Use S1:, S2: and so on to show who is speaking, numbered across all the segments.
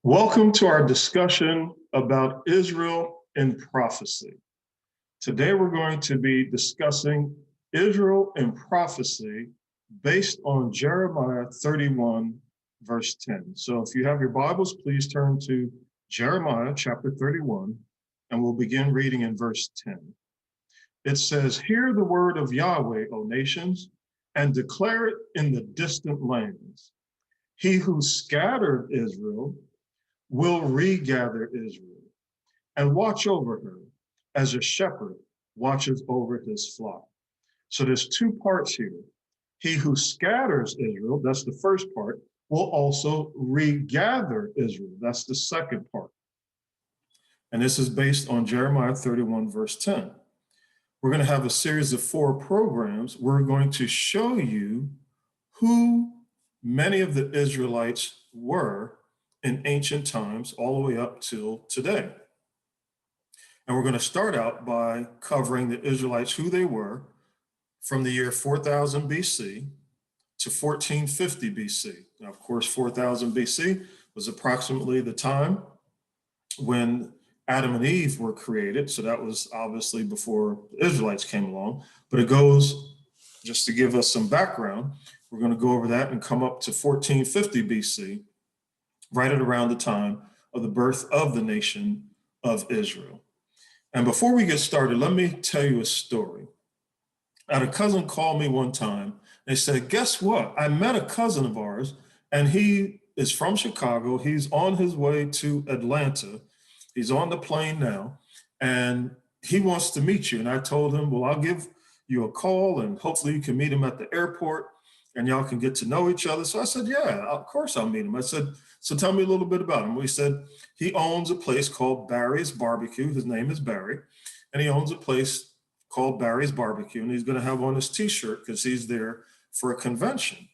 S1: Welcome to our discussion about Israel in prophecy. Today we're going to be discussing Israel in prophecy based on Jeremiah 31, verse 10. So if you have your Bibles, please turn to Jeremiah chapter 31, and we'll begin reading in verse 10. It says, "Hear the word of Yahweh, O nations, and declare it in the distant lands. He who scattered Israel will regather Israel and watch over her as a shepherd watches over his flock." So there's two parts here. He who scatters Israel, that's the first part, will also regather Israel. That's the second part. And this is based on Jeremiah 31, verse 10. We're going to have a series of 4 programs. We're going to show you who many of the Israelites were in ancient times all the way up till today. And we're going to start out by covering the Israelites, who they were from the year 4000 BC to 1450 BC. Now, of course, 4000 BC was approximately the time when Adam and Eve were created. So that was obviously before the Israelites came along. But it goes, just to give us some background, we're going to go over that and come up to 1450 BC, right at around the time of the birth of the nation of Israel. And before we get started, let me tell you a story. I had a cousin call me one time. They said, "Guess what? I met a cousin of ours, and he is from Chicago. He's on his way to Atlanta. He's on the plane now, and he wants to meet you." And I told him, "Well, I'll give you a call, and hopefully you can meet him at the airport, and y'all can get to know each other." So I said, "Yeah, of course I'll meet him." I said, "So tell me a little bit about him." He said he owns a place called Barry's Barbecue. His name is Barry, and he owns a place called Barry's Barbecue, and he's going to have on his T-shirt because he's there for a convention.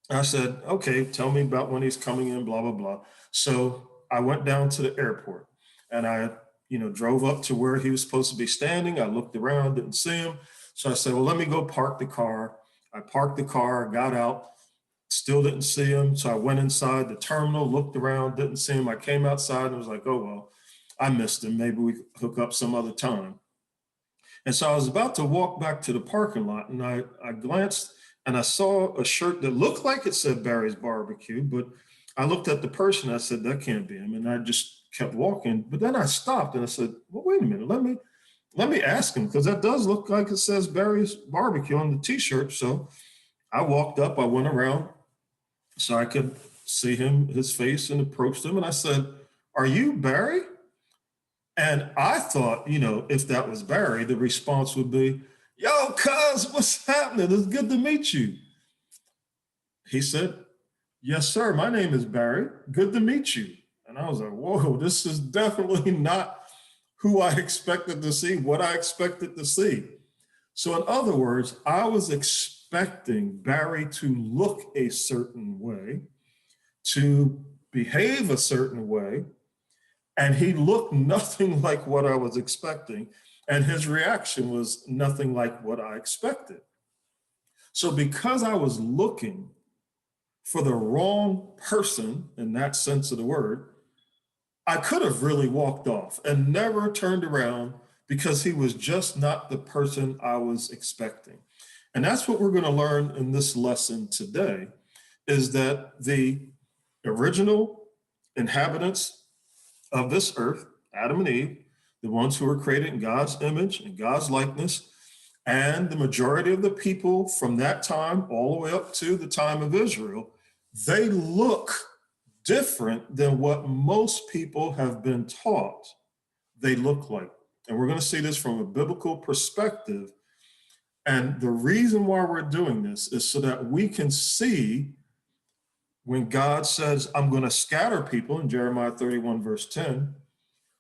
S1: I said, "Okay, tell me about when he's coming in, blah, blah, blah." So I went down to the airport, and I, drove up to where he was supposed to be standing. I looked around, didn't see him. So I said, "Well, let me go park the car." I parked the car, got out, still didn't see him. So I went inside the terminal, looked around, didn't see him. I came outside and was like, "Oh, well, I missed him. Maybe we could hook up some other time." And so I was about to walk back to the parking lot, and I glanced and I saw a shirt that looked like it said Barry's Barbecue, but I looked at the person. I said, "That can't be him." And I just kept walking. But then I stopped and I said, "Well, wait a minute. Let me ask him, because that does look like it says Barry's Barbecue on the T-shirt." So I walked up, I went around so I could see his face, and approached him. And I said, "Are you Barry?" And I thought, if that was Barry, the response would be, "Yo, cuz, what's happening? It's good to meet you." He said, "Yes, sir. My name is Barry. Good to meet you." And I was like, whoa, this is definitely not who I expected to see, what I expected to see. So in other words, I was expecting Barry to look a certain way, to behave a certain way, and he looked nothing like what I was expecting, and his reaction was nothing like what I expected. So because I was looking for the wrong person in that sense of the word, I could have really walked off and never turned around, because he was just not the person I was expecting. And that's what we're going to learn in this lesson today, is that the original inhabitants of this earth, Adam and Eve, the ones who were created in God's image and God's likeness, and the majority of the people from that time all the way up to the time of Israel, they look different than what most people have been taught they look like. And we're going to see this from a biblical perspective. And the reason why we're doing this is so that we can see, when God says, "I'm going to scatter people," in Jeremiah 31, verse 10,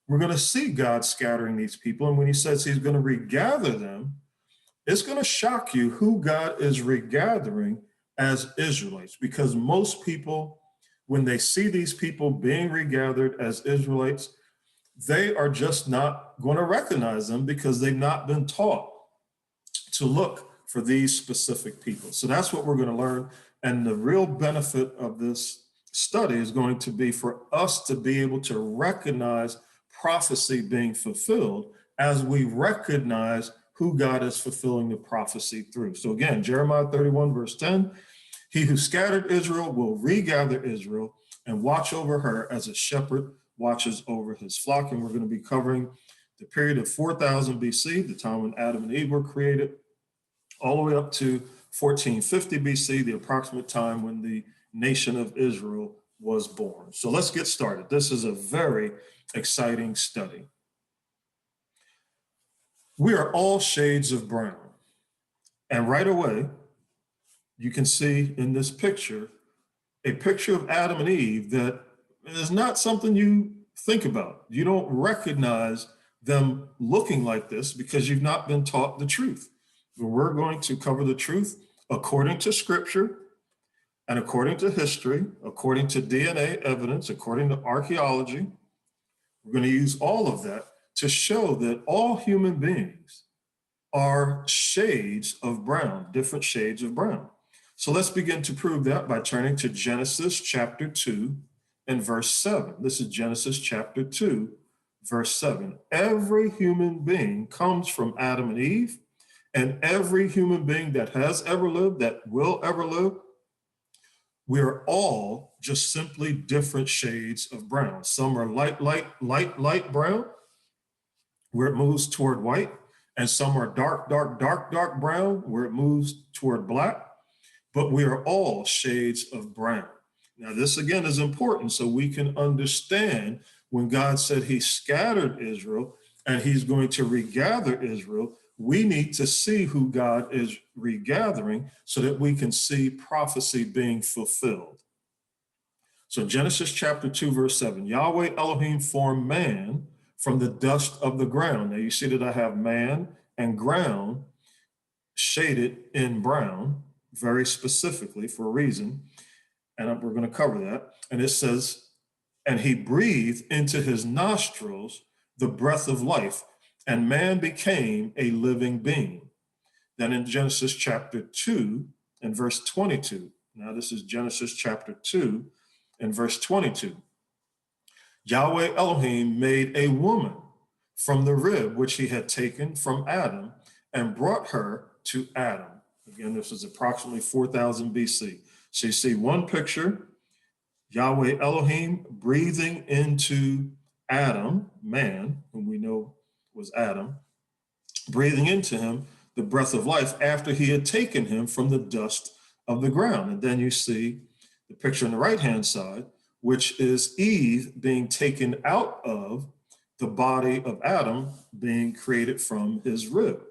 S1: we're going to see God scattering these people. And when he says he's going to regather them, it's going to shock you who God is regathering as Israelites, because most people, when they see these people being regathered as Israelites, they are just not going to recognize them, because they've not been taught to look for these specific people. So that's what we're going to learn. And the real benefit of this study is going to be for us to be able to recognize prophecy being fulfilled as we recognize who God is fulfilling the prophecy through. So again, Jeremiah 31, verse 10, he who scattered Israel will regather Israel and watch over her as a shepherd watches over his flock. And we're going to be covering the period of 4000 BC, the time when Adam and Eve were created, all the way up to 1450 BC, the approximate time when the nation of Israel was born. So let's get started. This is a very exciting study. We are all shades of brown. And right away, you can see in this picture, a picture of Adam and Eve that is not something you think about. You don't recognize them looking like this because you've not been taught the truth. We're going to cover the truth according to scripture and according to history, according to DNA evidence, according to archaeology. We're going to use all of that to show that all human beings are shades of brown, different shades of brown. So let's begin to prove that by turning to Genesis chapter 2 and verse 7. This is Genesis chapter 2, verse 7. Every human being comes from Adam and Eve, and every human being that has ever lived, that will ever live, we're all just simply different shades of brown. Some are light brown, where it moves toward white, and some are dark brown, where it moves toward black. But we are all shades of brown. Now, this again is important so we can understand when God said he scattered Israel and he's going to regather Israel, we need to see who God is regathering so that we can see prophecy being fulfilled. So Genesis chapter 2, verse 7, Yahweh Elohim formed man from the dust of the ground. Now you see that I have man and ground shaded in brown, very specifically for a reason, and we're going to cover that. And it says, and he breathed into his nostrils the breath of life, and man became a living being. Then in Genesis chapter 2 and verse 22, now this is Genesis chapter 2 and verse 22, Yahweh Elohim made a woman from the rib which he had taken from Adam and brought her to Adam. Again, this is approximately 4000 BC. So you see one picture, Yahweh Elohim breathing into Adam, man, whom we know was Adam, breathing into him the breath of life after he had taken him from the dust of the ground. And then you see the picture on the right-hand side, which is Eve being taken out of the body of Adam being created from his rib.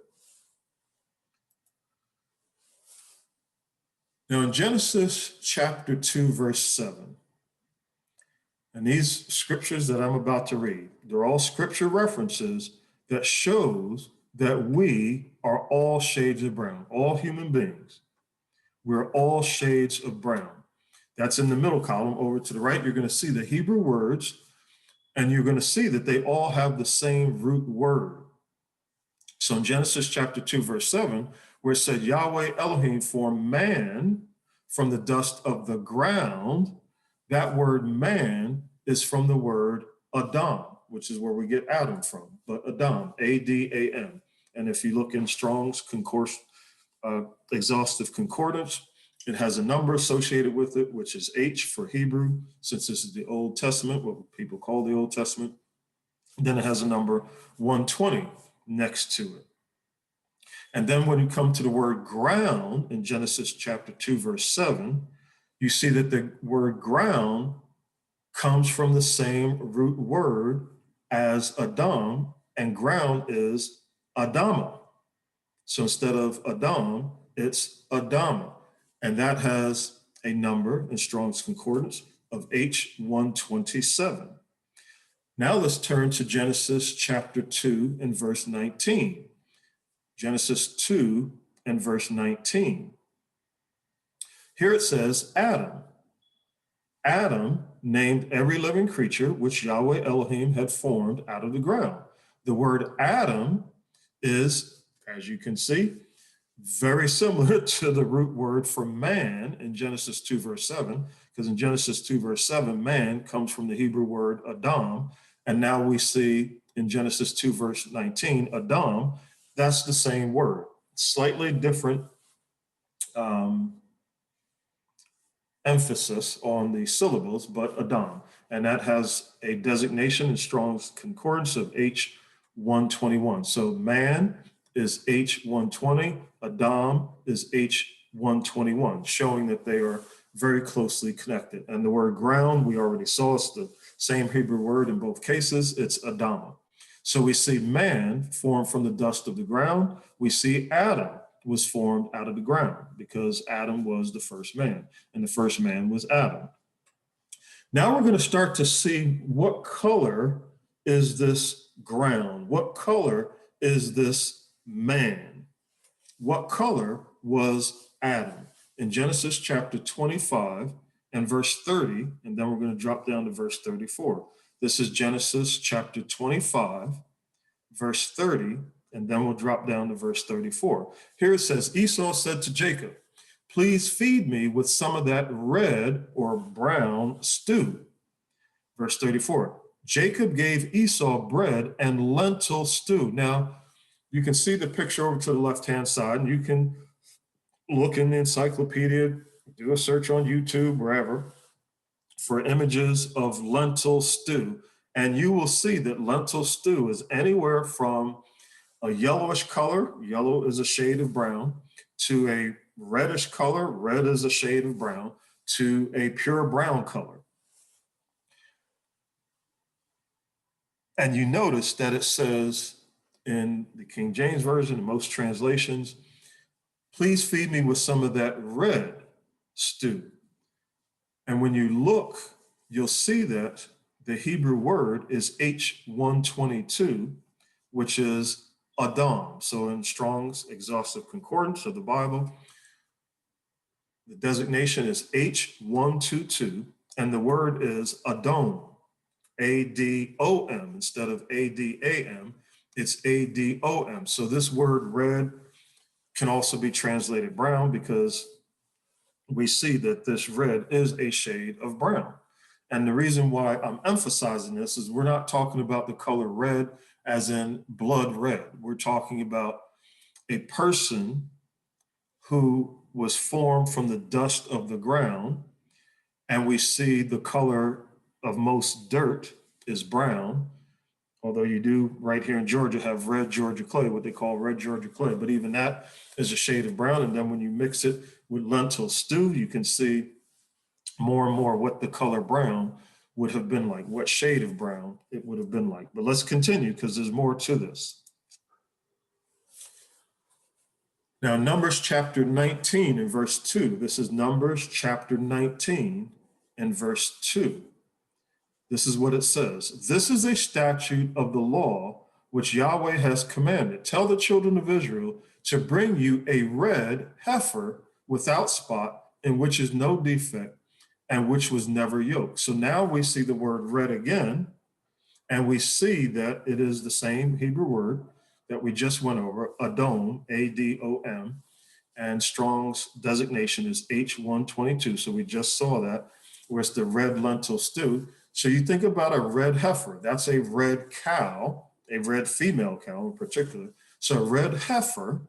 S1: Now in Genesis chapter 2, verse 7, and these scriptures that I'm about to read, they're all scripture references that shows that we are all shades of brown, all human beings. We're all shades of brown. That's in the middle column. Over to the right, you're going to see the Hebrew words, and you're going to see that they all have the same root word. So in Genesis chapter 2, verse 7, where it said, Yahweh Elohim formed man from the dust of the ground, that word man is from the word Adam, which is where we get Adam from, but Adam, A-D-A-M. And if you look in Strong's exhaustive concordance, it has a number associated with it, which is H for Hebrew, since this is the Old Testament, what people call the Old Testament. Then it has a number 120 next to it. And then when you come to the word ground in Genesis chapter 2, verse 7, you see that the word ground comes from the same root word as Adam, and ground is Adama. So instead of Adam, it's Adama. And that has a number in Strong's Concordance of H127. Now let's turn to Genesis chapter 2 and verse 19. Genesis 2 and verse 19. Here it says, Adam. Adam named every living creature which Yahweh Elohim had formed out of the ground. The word Adam is, as you can see, very similar to the root word for man in Genesis 2, verse 7, because in Genesis 2, verse 7, man comes from the Hebrew word Adam. And now we see in Genesis 2, verse 19, Adam, that's the same word, slightly different emphasis on the syllables, but Adam. And that has a designation in Strong's Concordance of H121. So man is H120, Adam is H121, showing that they are very closely connected. And the word ground, we already saw, it's the same Hebrew word in both cases, it's Adama. So we see man formed from the dust of the ground. We see Adam was formed out of the ground because Adam was the first man, and the first man was Adam. Now we're going to start to see what color is this ground? What color is this man? What color was Adam? In Genesis chapter 25 and verse 30, and then we're going to drop down to verse 34. This is Genesis chapter 25, verse 30, and then we'll drop down to verse 34. Here it says, Esau said to Jacob, please feed me with some of that red or brown stew. Verse 34, Jacob gave Esau bread and lentil stew. Now, you can see the picture over to the left-hand side, and you can look in the encyclopedia, do a search on YouTube, wherever, for images of lentil stew. And you will see that lentil stew is anywhere from a yellowish color, yellow is a shade of brown, to a reddish color, red is a shade of brown, to a pure brown color. And you notice that it says in the King James Version, in most translations, please feed me with some of that red stew. And when you look, you'll see that the Hebrew word is H122, which is Adam. So in Strong's Exhaustive Concordance of the Bible, the designation is H122, and the word is Adom, A-D-O-M. Instead of A-D-A-M, it's A-D-O-M. So this word red can also be translated brown because we see that this red is a shade of brown. And the reason why I'm emphasizing this is we're not talking about the color red as in blood red. We're talking about a person who was formed from the dust of the ground, and we see the color of most dirt is brown, although you do right here in Georgia have red Georgia clay, what they call red Georgia clay, but even that is a shade of brown. And then when you mix it with lentil stew, you can see more and more what the color brown would have been like, what shade of brown it would have been like. But let's continue because there's more to this. Now, Numbers chapter 19 and verse 2. This is Numbers chapter 19 and verse 2. This is what it says. This is a statute of the law which Yahweh has commanded. Tell the children of Israel to bring you a red heifer without spot, in which is no defect, and which was never yoked. So now we see the word red again, and we see that it is the same Hebrew word that we just went over, Adom, A-D-O-M, and Strong's designation is H122. So we just saw that, where it's the red lentil stew. So you think about a red heifer, that's a red cow, a red female cow in particular. So a red heifer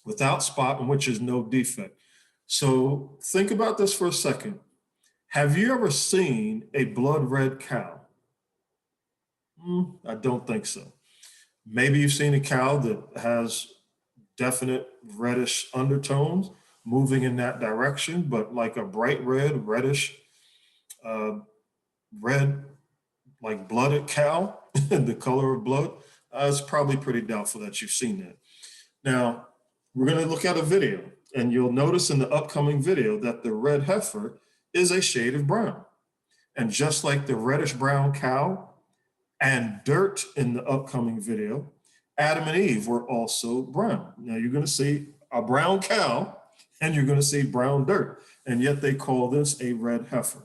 S1: without spot, in which is no defect. So think about this for a second. Have you ever seen a blood red cow? I don't think so. Maybe you've seen a cow that has definite reddish undertones moving in that direction, but like a bright red, reddish, red, like blooded cow, the color of blood, it's probably pretty doubtful that you've seen that. Now, we're going to look at a video, and you'll notice in the upcoming video that the red heifer is a shade of brown. And just like the reddish brown cow and dirt in the upcoming video, Adam and Eve were also brown. Now you're going to see a brown cow and you're going to see brown dirt, and yet they call this a red heifer.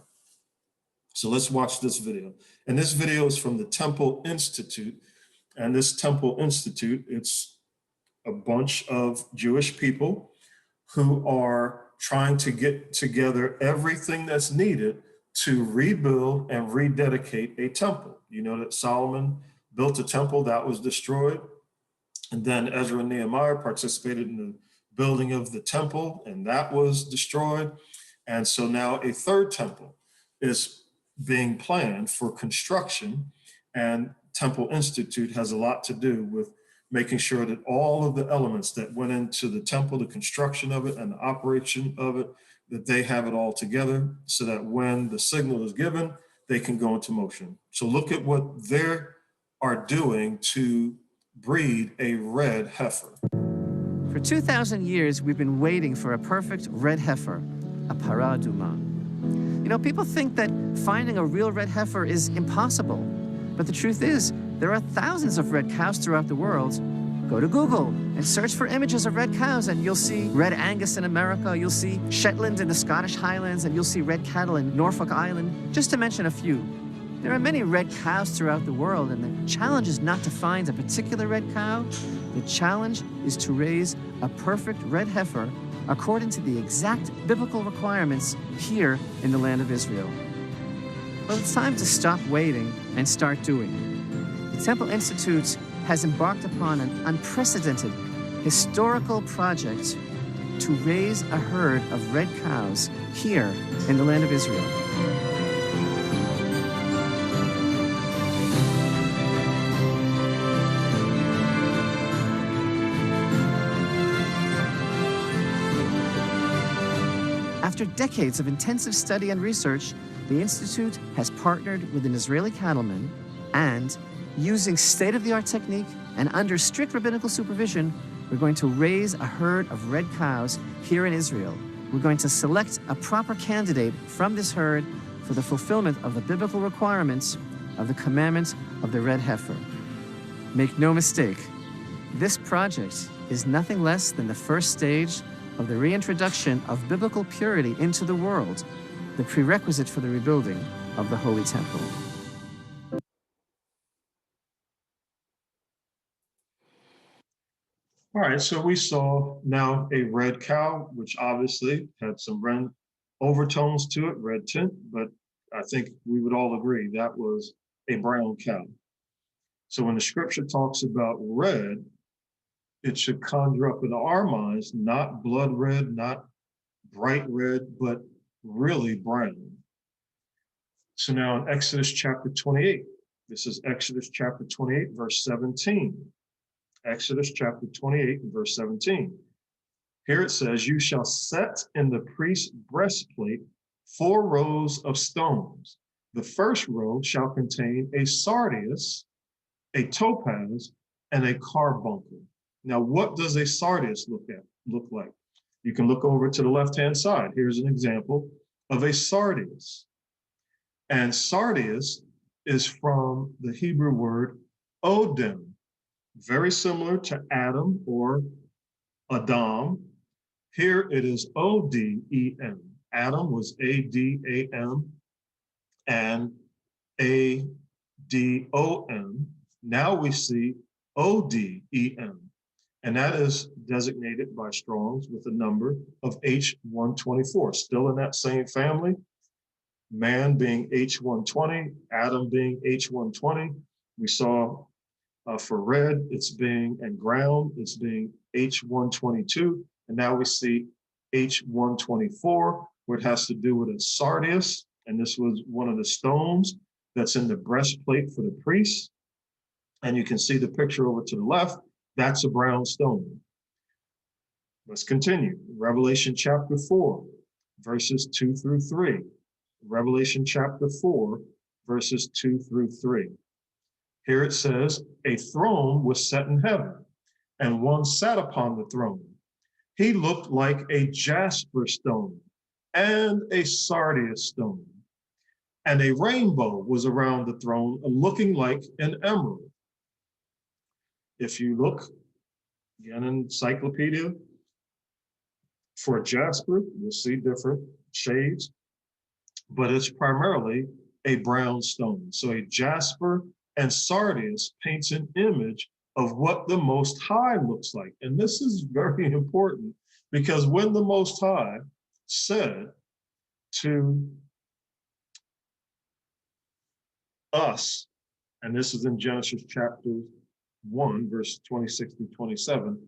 S1: So let's watch this video. And this video is from the Temple Institute. And this Temple Institute, it's a bunch of Jewish people who are trying to get together everything that's needed to rebuild and rededicate a temple. You know that Solomon built a temple that was destroyed, and then Ezra and Nehemiah participated in the building of the temple, and that was destroyed. And so now a third temple is being planned for construction, and Temple Institute has a lot to do with making sure that all of the elements that went into the temple, the construction of it and the operation of it, that they have it all together so that when the signal is given, they can go into motion. So look at what they are doing to breed a red heifer.
S2: For 2,000 years, we've been waiting for a perfect red heifer, a parah adumah. You know, people think that finding a real red heifer is impossible. But the truth is, there are thousands of red cows throughout the world. Go to Google and search for images of red cows, and you'll see red Angus in America, you'll see Shetland in the Scottish Highlands, and you'll see red cattle in Norfolk Island, just to mention a few. There are many red cows throughout the world, and the challenge is not to find a particular red cow. The challenge is to raise a perfect red heifer according to the exact biblical requirements here in the land of Israel. Well, it's time to stop waiting and start doing. The Temple Institute has embarked upon an unprecedented historical project to raise a herd of red cows here in the land of Israel. After decades of intensive study and research, the Institute has partnered with an Israeli cattleman and, using state-of-the-art technique and under strict rabbinical supervision, we're going to raise a herd of red cows here in Israel. We're going to select a proper candidate from this herd for the fulfillment of the biblical requirements of the commandment of the red heifer. Make no mistake, this project is nothing less than the first stage of the reintroduction of biblical purity into the world, the prerequisite for the rebuilding of the Holy Temple.
S1: All right, so we saw now a red cow, which obviously had some red overtones to it, red tint, but I think we would all agree that was a brown cow. So when the scripture talks about red, it should conjure up in our minds, not blood red, not bright red, but really brown. So now in Exodus chapter 28, this is Exodus chapter 28, verse 17. Exodus chapter 28, verse 17. Here it says, you shall set in the priest's breastplate 4 rows of stones. The first row shall contain a sardius, a topaz, and a carbuncle. Now, what does a sardius look like? You can look over to the left-hand side. Here's an example of a sardius. And sardius is from the Hebrew word odem, very similar to Adam or Adam. Here it is O-D-E-M. Adam was A-D-A-M and A-D-O-M. Now we see O-D-E-M. And that is designated by Strong's with a number of H124, still in that same family. Man being H120, Adam being H120. We saw for red, it's being, and ground, it's being H122. And now we see H124, where it has to do with a sardius. And this was one of the stones that's in the breastplate for the priest. And you can see the picture over to the left. That's a brown stone. Let's continue. Revelation chapter 4, verses 2 through 3. Revelation chapter 4, verses 2 through 3. Here it says, a throne was set in heaven, and one sat upon the throne. He looked like a jasper stone and a sardius stone. And a rainbow was around the throne, looking like an emerald. If you look, again, in encyclopedia, for jasper, you'll see different shades, but it's primarily a brown stone. So a jasper and sardius paints an image of what the Most High looks like. And this is very important because when the Most High said to us, and this is in Genesis chapter 1, verse 26 through 27,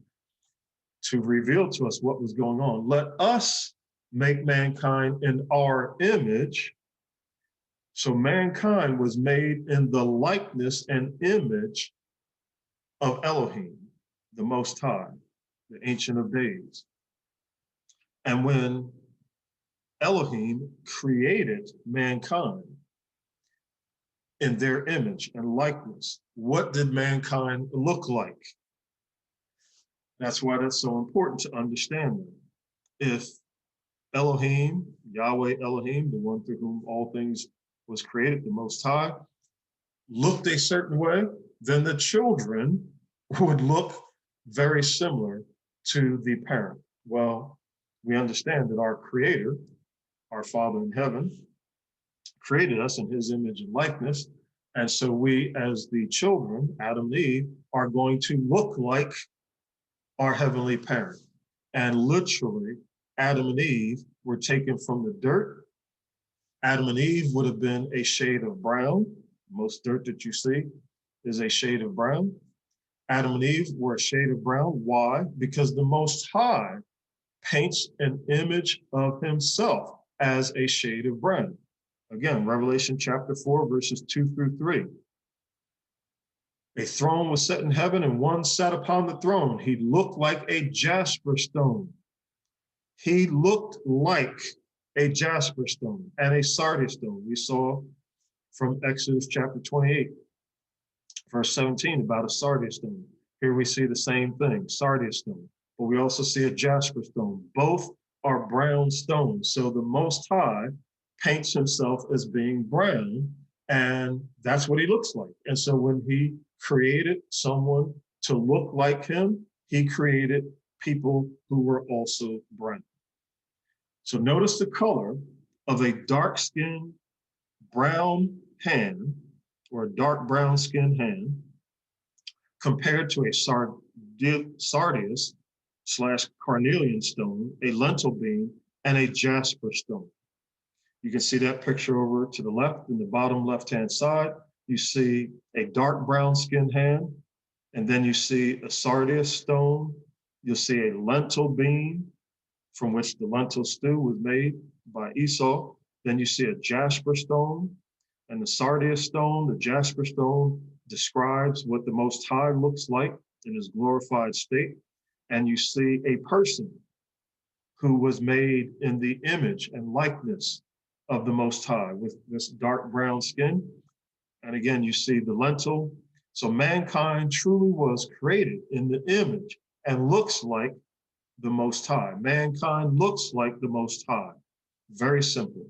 S1: to reveal to us what was going on. Let us make mankind in our image. So mankind was made in the likeness and image of Elohim, the Most High, the Ancient of Days. And when Elohim created mankind in their image and likeness, what did mankind look like? That's why that's so important to understand that. If Elohim, Yahweh Elohim, the one through whom all things was created, the Most High, looked a certain way, then the children would look very similar to the parent. Well, we understand that our Creator, our Father in heaven, created us in his image and likeness. And so we, as the children, Adam and Eve, are going to look like our heavenly parent. And literally, Adam and Eve were taken from the dirt. Adam and Eve would have been a shade of brown. Most dirt that you see is a shade of brown. Adam and Eve were a shade of brown. Why? Because the Most High paints an image of himself as a shade of brown. Again, Revelation chapter 4, verses 2 through 3. A throne was set in heaven, and one sat upon the throne. He looked like a jasper stone. He looked like a jasper stone and a sardius stone. We saw from Exodus chapter 28, verse 17, about a sardius stone. Here we see the same thing, sardius stone. But we also see a jasper stone. Both are brown stones. So the Most High paints himself as being brown, and that's what he looks like. And so when he created someone to look like him, he created people who were also brown. So notice the color of a dark-skinned brown hand, or a dark brown skinned hand, compared to a sardius / carnelian stone, a lentil bean, and a jasper stone. You can see that picture over to the left, in the bottom left-hand side. You see a dark brown skinned hand, and then you see a sardius stone. You'll see a lentil bean, from which the lentil stew was made by Esau. Then you see a jasper stone, and the sardius stone, the jasper stone, describes what the Most High looks like in his glorified state. And you see a person who was made in the image and likeness of the Most High with this dark brown skin. And again, you see the lentil. So mankind truly was created in the image and looks like the Most High. Mankind looks like the Most High. Very simple.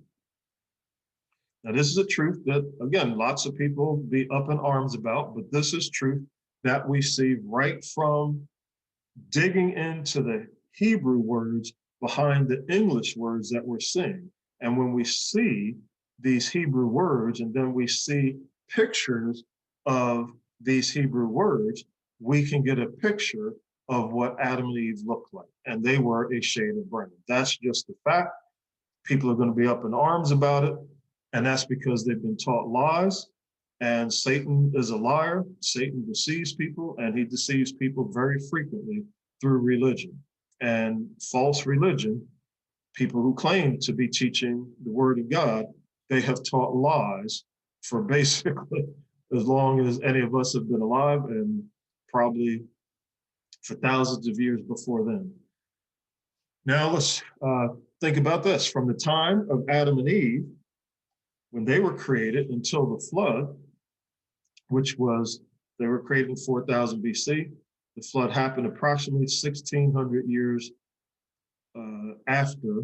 S1: Now, this is a truth that, again, lots of people be up in arms about, but this is truth that we see right from digging into the Hebrew words behind the English words that we're seeing. And when we see these Hebrew words, and then we see pictures of these Hebrew words, we can get a picture of what Adam and Eve looked like. And they were a shade of brown. That's just the fact. People are going to be up in arms about it. And that's because they've been taught lies. And Satan is a liar. Satan deceives people, and he deceives people very frequently through religion. And false religion, people who claim to be teaching the word of God, they have taught lies for basically as long as any of us have been alive, and probably for thousands of years before then. Now let's think about this. From the time of Adam and Eve, when they were created, until the flood, which was, they were created in 4000 BC. The flood happened approximately 1600 years after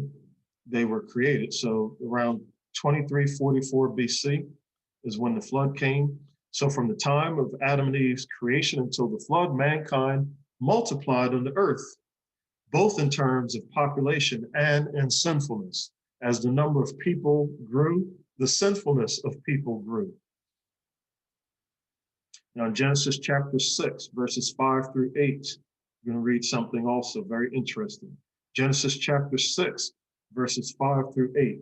S1: they were created. So around 2344 BC is when the flood came. So from the time of Adam and Eve's creation until the flood, mankind multiplied on the earth, both in terms of population and in sinfulness. As the number of people grew, the sinfulness of people grew. Now, in Genesis chapter 6, verses 5 through 8, we're going to read something also very interesting. Genesis chapter 6, verses 5 through 8.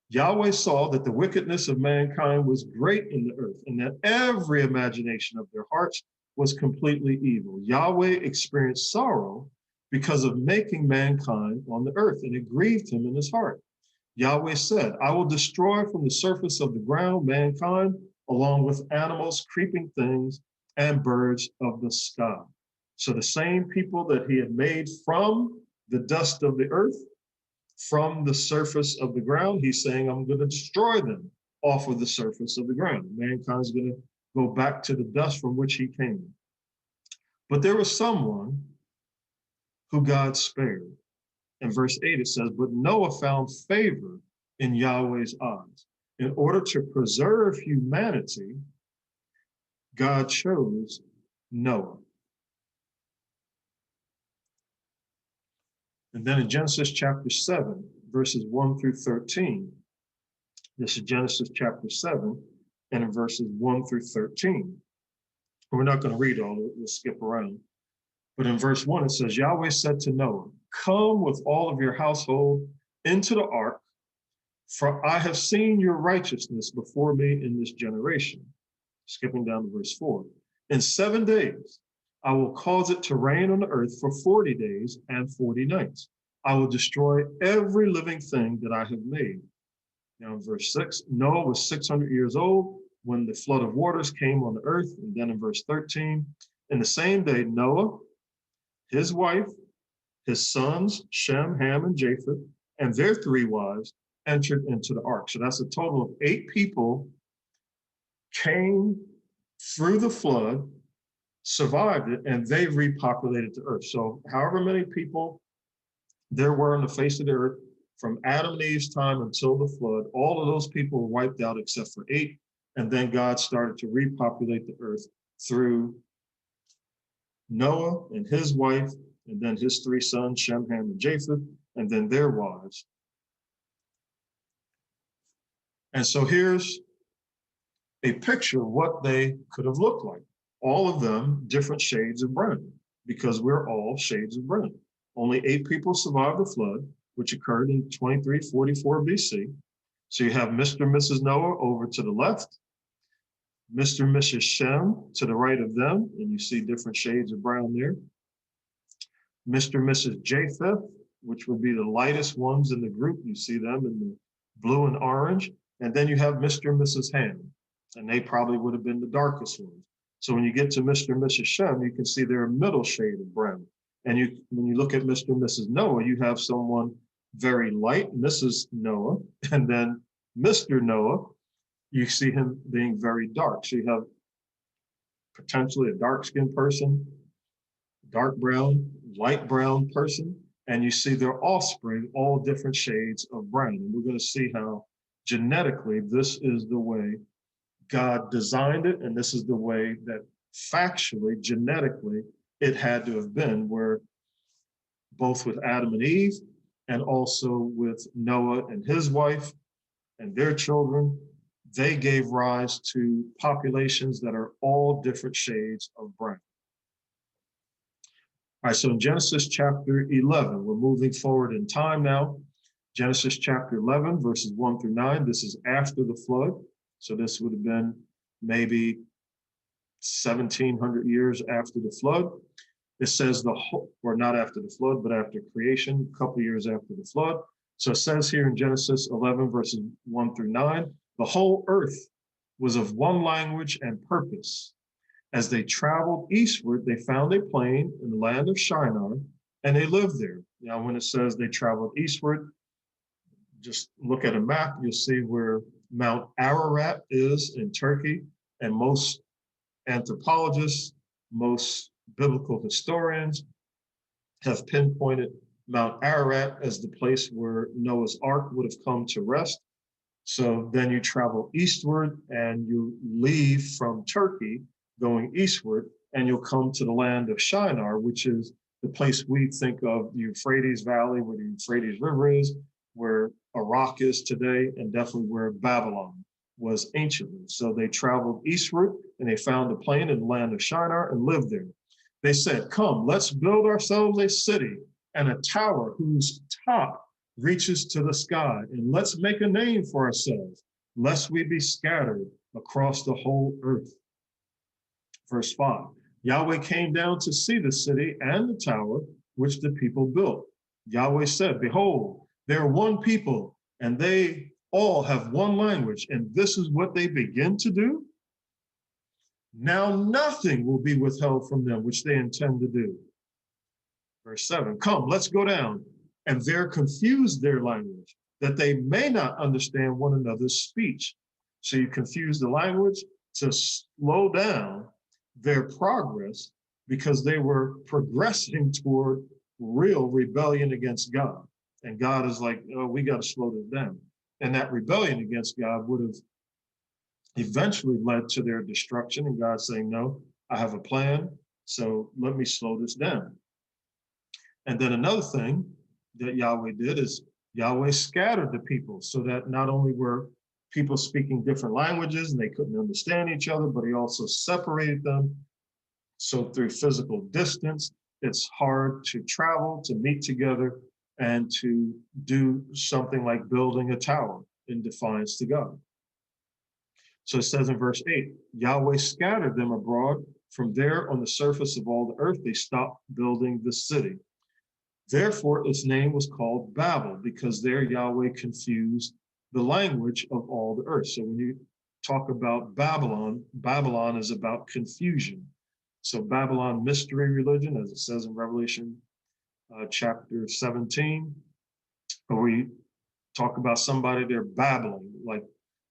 S1: Yahweh saw that the wickedness of mankind was great in the earth, and that every imagination of their hearts was completely evil. Yahweh experienced sorrow because of making mankind on the earth, and it grieved him in his heart. Yahweh said, I will destroy from the surface of the ground mankind, along with animals, creeping things, and birds of the sky. So the same people that he had made from the dust of the earth, from the surface of the ground, he's saying, I'm going to destroy them off of the surface of the ground. Mankind's going to go back to the dust from which he came. But there was someone who God spared. In verse 8, it says, but Noah found favor in Yahweh's eyes. In order to preserve humanity, God chose Noah. And then in Genesis chapter 7, verses 1 through 13, this is Genesis chapter 7, and in verses 1 through 13. We're not going to read all of it, we'll skip around. But in verse 1, it says, Yahweh said to Noah, come with all of your household into the ark, for I have seen your righteousness before me in this generation. Skipping down to verse 4. In 7 days, I will cause it to rain on the earth for 40 days and 40 nights. I will destroy every living thing that I have made. Now in verse 6, Noah was 600 years old when the flood of waters came on the earth. And then in verse 13, in the same day, Noah, his wife, his sons, Shem, Ham, and Japheth, and their 3 wives entered into the ark. So that's a total of 8 people came through the flood, survived it, and they repopulated the earth. So however many people there were on the face of the earth from Adam and Eve's time until the flood, all of those people were wiped out except for 8. And then God started to repopulate the earth through Noah and his wife, and then his 3 sons, Shem, Ham, and Japheth, and then their wives. And so here's a picture of what they could have looked like. All of them different shades of brown, because we're all shades of brown. Only 8 people survived the flood, which occurred in 2344 BC. So you have Mr. and Mrs. Noah over to the left, Mr. and Mrs. Shem to the right of them, and you see different shades of brown there. Mr. and Mrs. Japheth, which would be the lightest ones in the group. You see them in the blue and orange. And then you have Mr. and Mrs. Ham, and they probably would have been the darkest ones. So when you get to Mr. and Mrs. Shem, you can see they're a middle shade of brown. And when you look at Mr. and Mrs. Noah, you have someone very light, Mrs. Noah, and then Mr. Noah, you see him being very dark. So you have potentially a dark-skinned person, dark brown, light brown person, and you see their offspring, all different shades of brown. And we're going to see how genetically this is the way God designed it, and this is the way that factually, genetically, it had to have been, where both with Adam and Eve, and also with Noah and his wife and their children, they gave rise to populations that are all different shades of brown. All right, so in Genesis chapter 11, we're moving forward in time now. Genesis chapter 11, verses 1 through 9, this is after the flood. So this would have been maybe 1700 years after the flood. It says or not after the flood, but after creation, a couple of years after the flood. So it says here in Genesis 11, verses 1 through 9, the whole earth was of one language and purpose. As they traveled eastward, they found a plain in the land of Shinar, and they lived there. Now, when it says they traveled eastward, just look at a map, you'll see where Mount Ararat is in Turkey, and most anthropologists, most biblical historians have pinpointed Mount Ararat as the place where Noah's Ark would have come to rest. So then you travel eastward and you leave from Turkey going eastward, and you'll come to the land of Shinar, which is the place we think of the Euphrates Valley, where the Euphrates River is, where Iraq is today, and definitely where Babylon was anciently. So they traveled eastward and they found a plain in the land of Shinar and lived there. They said, come, let's build ourselves a city and a tower whose top reaches to the sky, and let's make a name for ourselves, lest we be scattered across the whole earth. Verse 5, Yahweh came down to see the city and the tower which the people built. Yahweh said, behold, they are one people, and they all have one language, and this is what they begin to do? Now nothing will be withheld from them which they intend to do. Verse 7, come, let's go down, and there confuse their language, that they may not understand one another's speech. So you confuse the language to slow down their progress, because they were progressing toward real rebellion against God. And God is like, oh, we got to slow this down. And that rebellion against God would have eventually led to their destruction. And God saying, no, I have a plan, so let me slow this down. And then another thing that Yahweh did is Yahweh scattered the people, so that not only were people speaking different languages and they couldn't understand each other, but he also separated them. So through physical distance, it's hard to travel, to meet together, and to do something like building a tower in defiance to God. So it says in verse 8, Yahweh scattered them abroad. From there on the surface of all the earth, they stopped building the city. Therefore, its name was called Babel, because there Yahweh confused the language of all the earth. So when you talk about Babylon, Babylon is about confusion. So Babylon, mystery religion, as it says in Revelation chapter 17, where we talk about somebody, they're babbling, like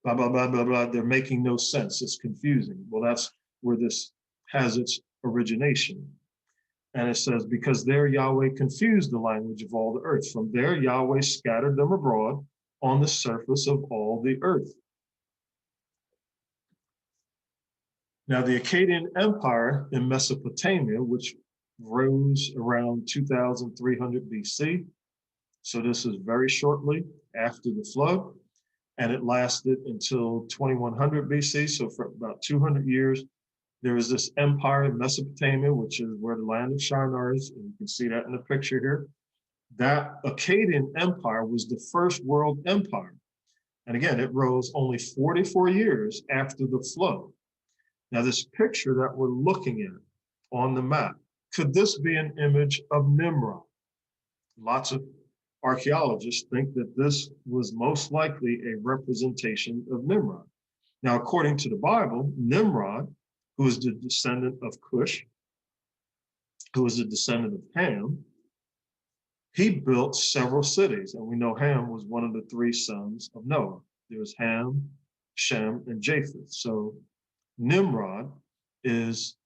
S1: blah, blah, blah, blah, blah. They're making no sense. It's confusing. Well, that's where this has its origination. And it says, because there Yahweh confused the language of all the earth. From there, Yahweh scattered them abroad on the surface of all the earth. Now, the Akkadian Empire in Mesopotamia, which rose around 2300 BC, so this is very shortly after the flood, and it lasted until 2100 BC, so for about 200 years, there was this empire in Mesopotamia, which is where the land of Shinar is, and you can see that in the picture here. That Akkadian Empire was the first world empire. And again, it rose only 44 years after the flood. Now, this picture that we're looking at on the map, could this be an image of Nimrod? Lots of archaeologists think that this was most likely a representation of Nimrod. Now, according to the Bible, Nimrod, who is the descendant of Cush, who is a descendant of Ham, he built several cities. And we know Ham was one of the three sons of Noah. There was Ham, Shem, and Japheth. So Nimrod is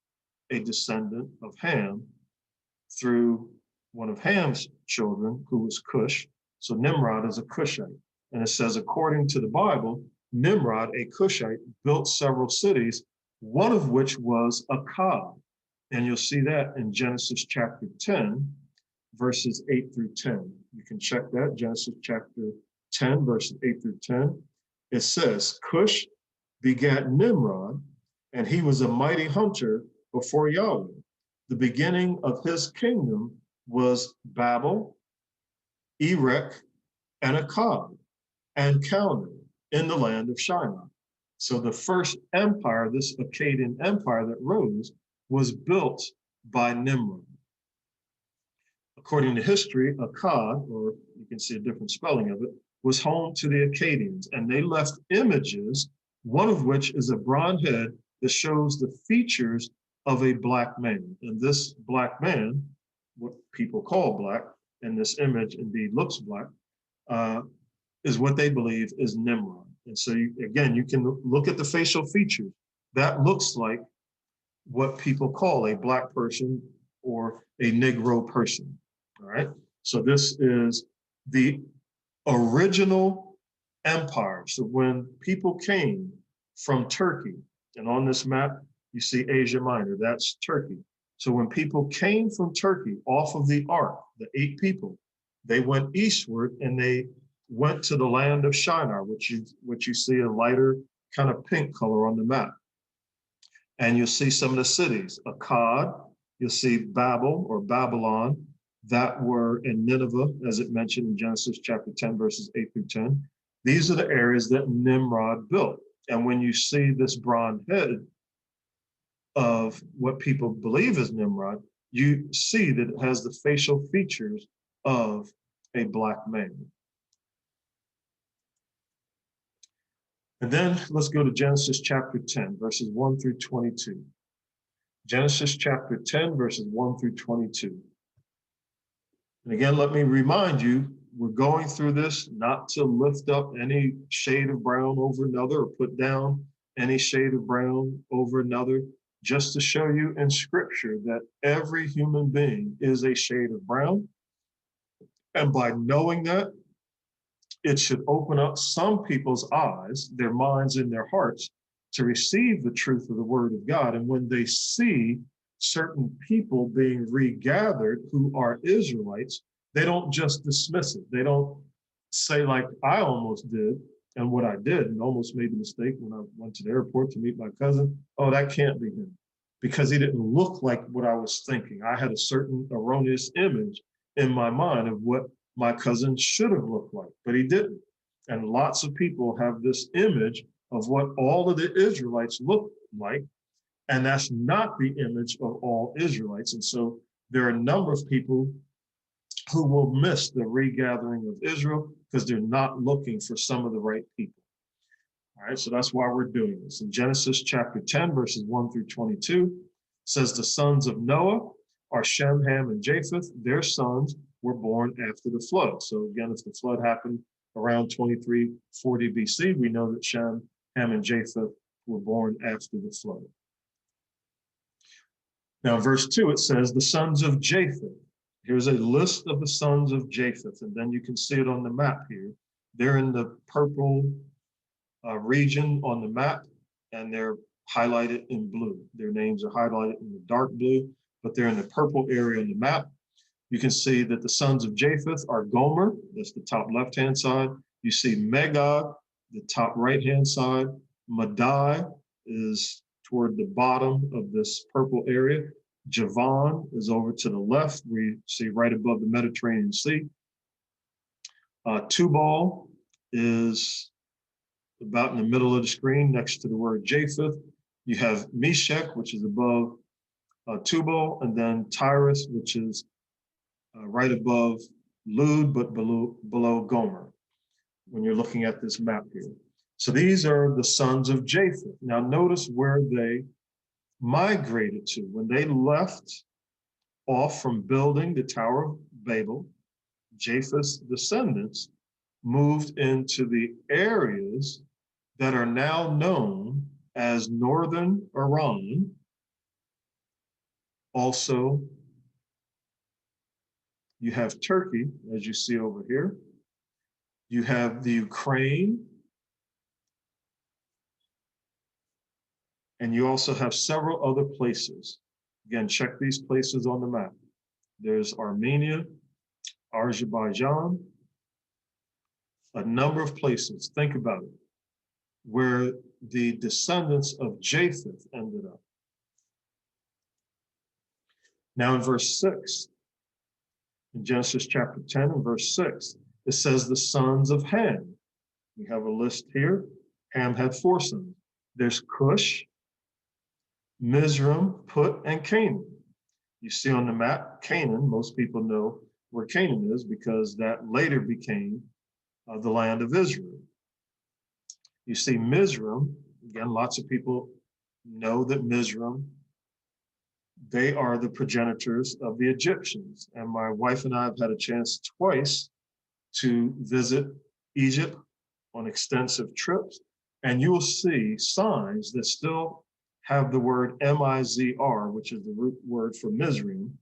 S1: a descendant of Ham through one of Ham's children, who was Cush. So Nimrod is a Cushite. And it says, according to the Bible, Nimrod, a Cushite, built several cities, one of which was Akkad. And you'll see that in Genesis chapter 10, verses 8 through 10. You can check that, Genesis chapter 10, verses 8 through 10. It says, Cush begat Nimrod, and he was a mighty hunter before Yahweh. The beginning of his kingdom was Babel, Erech, and Akkad, and Calneh in the land of Shinar. So the first empire, this Akkadian empire that rose, was built by Nimrod. According to history, Akkad, or you can see a different spelling of it, was home to the Akkadians, and they left images, one of which is a bronze head that shows the features of a black man. And this black man, what people call black, and this image indeed looks black, is what they believe is Nimrod. And so again, you can look at the facial features. That looks like what people call a black person or a Negro person, all right? So this is the original empire. So when people came from Turkey, and on this map, you see Asia Minor, that's Turkey. So when people came from Turkey off of the ark, the 8 people, they went eastward and they went to the land of Shinar, which you see a lighter kind of pink color on the map. And you'll see some of the cities, Akkad, you'll see Babel or Babylon, that were in Nineveh, as it mentioned in Genesis chapter 10, verses 8 through 10. These are the areas that Nimrod built. And when you see this bronze head of what people believe is Nimrod, you see that it has the facial features of a black man. And then let's go to Genesis chapter 10, verses 1 through 22. Genesis chapter 10, verses 1 through 22. And again, let me remind you, we're going through this not to lift up any shade of brown over another or put down any shade of brown over another, just to show you in scripture that every human being is a shade of brown. And by knowing that, it should open up some people's eyes, their minds and their hearts to receive the truth of the word of God. And when they see certain people being regathered who are Israelites, they don't just dismiss it. They don't say like I almost did and what I did and almost made the mistake when I went to the airport to meet my cousin. Oh, that can't be him, because he didn't look like what I was thinking. I had a certain erroneous image in my mind of what my cousin should have looked like, but he didn't. And lots of people have this image of what all of the Israelites look like, and that's not the image of all Israelites. And so there are a number of people who will miss the regathering of Israel because they're not looking for some of the right people. All right, so that's why we're doing this. In Genesis chapter 10, verses 1 through 22, says the sons of Noah are Shem, Ham, and Japheth. Their sons were born after the flood. So again, if the flood happened around 2340 BC, we know that Shem, Ham, and Japheth were born after the flood. Now, verse 2, it says the sons of Japheth. Here's a list of the sons of Japheth, and then you can see it on the map here. They're in the purple region on the map, and they're highlighted in blue. Their names are highlighted in the dark blue, but they're in the purple area on the map. You can see that the sons of Japheth are Gomer, that's the top left-hand side. You see Magog, the top right-hand side. Madai is toward the bottom of this purple area. Javan is over to the left, we see right above the Mediterranean Sea. Tubal is about in the middle of the screen next to the word Japheth. You have Meshech, which is above Tubal, and then Tyrus, which is right above Lud, but below Gomer, when you're looking at this map here. So these are the sons of Japheth. Now notice where they migrated to. When they left off from building the Tower of Babel, Japheth's descendants moved into the areas that are now known as northern Iran. Also, you have Turkey, as you see over here. You have the Ukraine. And you also have several other places. Again, check these places on the map. There's Armenia, Azerbaijan, a number of places, think about it, where the descendants of Japheth ended up. Now in verse 6, in Genesis chapter 10 and verse 6, it says the sons of Ham. We have a list here. Ham had 4 sons. There's Cush, Mizraim, Put, and Canaan. You see on the map, Canaan, most people know where Canaan is because that later became the land of Israel. You see Mizraim, again, lots of people know that Mizraim, they are the progenitors of the Egyptians. And my wife and I have had a chance twice to visit Egypt on extensive trips, and you will see signs that still have the word M-I-Z-R, which is the root word for Mizraim,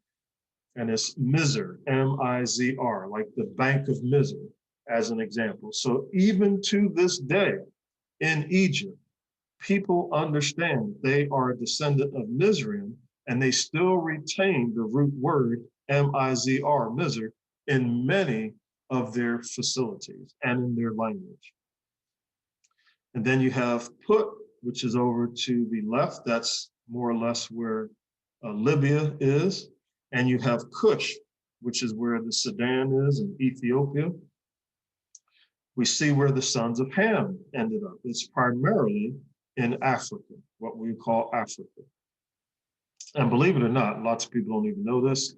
S1: and it's Mizr, M-I-Z-R, like the Bank of Mizr, as an example. So even to this day in Egypt, people understand they are a descendant of Mizraim, and they still retain the root word M-I-Z-R, Mizr, in many of their facilities and in their language. And then you have Put, which is over to the left. That's more or less where Libya is. And you have Cush, which is where the Sudan is in Ethiopia. We see where the sons of Ham ended up. It's primarily in Africa, what we call Africa. And believe it or not, lots of people don't even know this,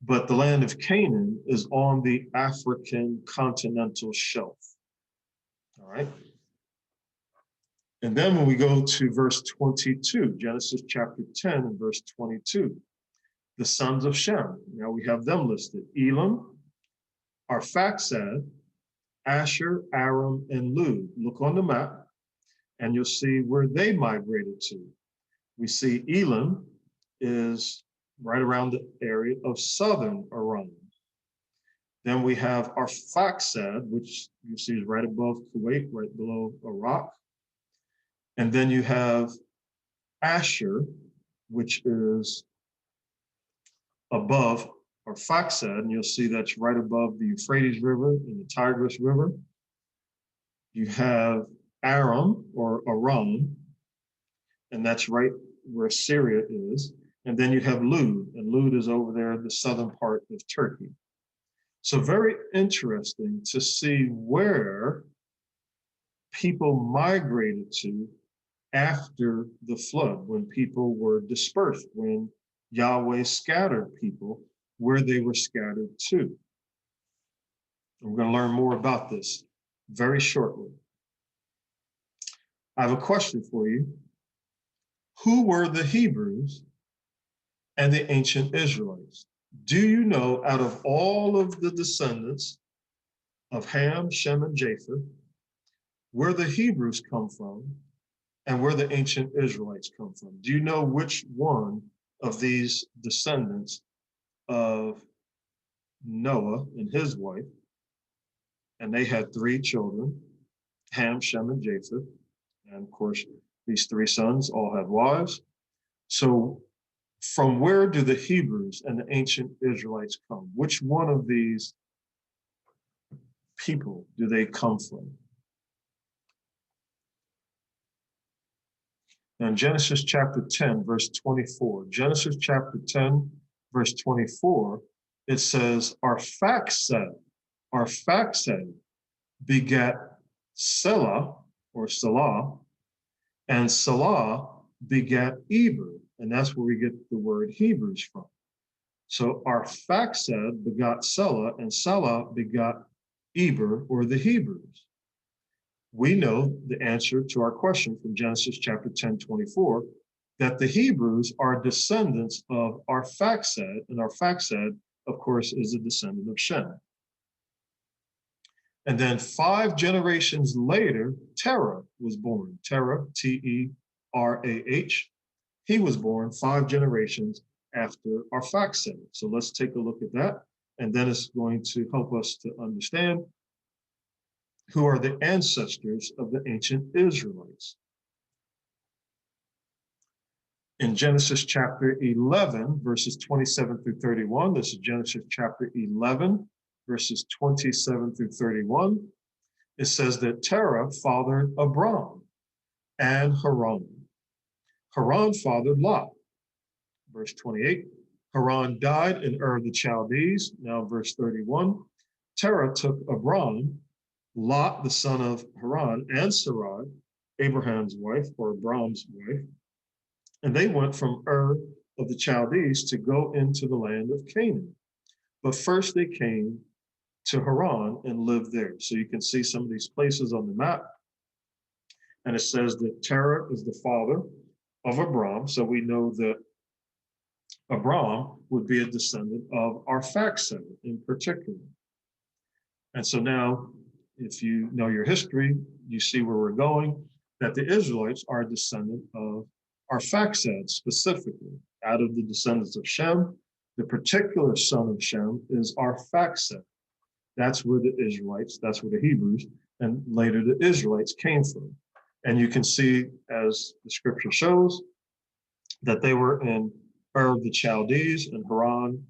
S1: but the land of Canaan is on the African continental shelf. All right. And then when we go to verse 22, Genesis chapter 10 and verse 22, the sons of Shem. Now we have them listed: Elam, Arphaxad, Asher, Aram, and Lud. Look on the map and you'll see where they migrated to. We see Elam is right around the area of southern Iran. Then we have Arphaxad, which you see is right above Kuwait, right below Iraq. And then you have Asher, which is above Arphaxad, and you'll see that's right above the Euphrates River and the Tigris River. You have Aram or Aram, and that's right where Syria is. And then you have Lud, and Lud is over there in the southern part of Turkey. So very interesting to see where people migrated to after the flood, when people were dispersed, when Yahweh scattered people, where they were scattered to. We're going to learn more about this very shortly. I have a question for you. Who were the Hebrews and the ancient Israelites? Do you know, out of all of the descendants of Ham, Shem, and Japheth, where the Hebrews come from and where the ancient Israelites come from? Do you know which one of these descendants of Noah and his wife, and they had 3 children, Ham, Shem, and Japheth, and of course, these 3 sons all have wives. So from where do the Hebrews and the ancient Israelites come? Which one of these people do they come from? In Genesis chapter 10, verse 24, Genesis chapter 10, verse 24, it says, Arphaxad begat Selah, or Salah, and Salah begat Eber, and that's where we get the word Hebrews from. So Arphaxad begot Selah, and Selah begot Eber, or the Hebrews. We know the answer to our question from Genesis chapter 10, 24, that the Hebrews are descendants of Arphaxad, and Arphaxad, of course, is a descendant of Shem. And then 5 generations later, Terah was born. Terah, T-E-R-A-H. He was born 5 generations after Arphaxad. So let's take a look at that. And then it's going to help us to understand who are the ancestors of the ancient Israelites. In Genesis chapter 11, verses 27 through 31, this is Genesis chapter 11, verses 27 through 31, it says that Terah fathered Abram and Haran. Haran fathered Lot. Verse 28, Haran died in Ur of the Chaldees. Now verse 31, Terah took Abram, Lot, the son of Haran, and Sarai, Abraham's wife, or Abram's wife, and they went from Ur of the Chaldees to go into the land of Canaan. But first they came to Haran and lived there. So you can see some of these places on the map. And it says that Terah is the father of Abram. So we know that Abram would be a descendant of Arphaxad in particular. And so now, if you know your history, you see where we're going, that the Israelites are a descendant of Arphaxad specifically. Out of the descendants of Shem, the particular son of Shem is Arphaxad. That's where the Israelites, that's where the Hebrews, and later the Israelites came from. And you can see, as the scripture shows, that they were in Ur of the Chaldees, and Haran,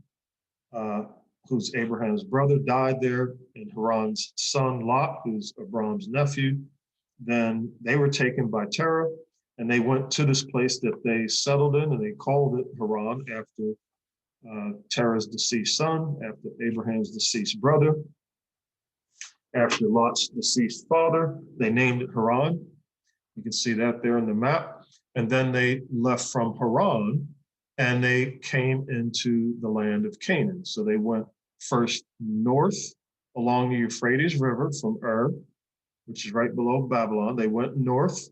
S1: who's Abraham's brother, died there, and Haran's son Lot, who's Abram's nephew, then they were taken by Terah, and they went to this place that they settled in, and they called it Haran after Terah's deceased son, after Abraham's deceased brother, after Lot's deceased father. They named it Haran. You can see that there in the map. And then they left from Haran and they came into the land of Canaan. So they went first north along the Euphrates River from Ur, which is right below Babylon. They went north.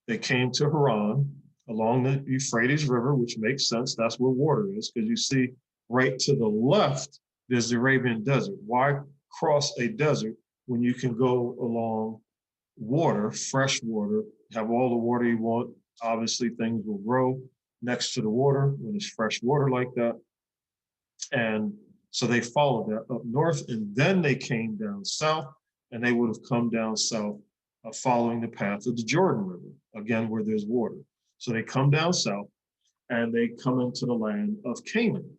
S1: They came to Haran along the Euphrates River, which makes sense. That's where water is, because you see right to the left, there's the Arabian Desert. Why cross a desert when you can go along water, fresh water, have all the water you want? Obviously, things will grow next to the water when it's fresh water like that. And so they followed that up north, and then they came down south, and they would have come down south following the path of the Jordan River, again, where there's water. So they come down south, and they come into the land of Canaan.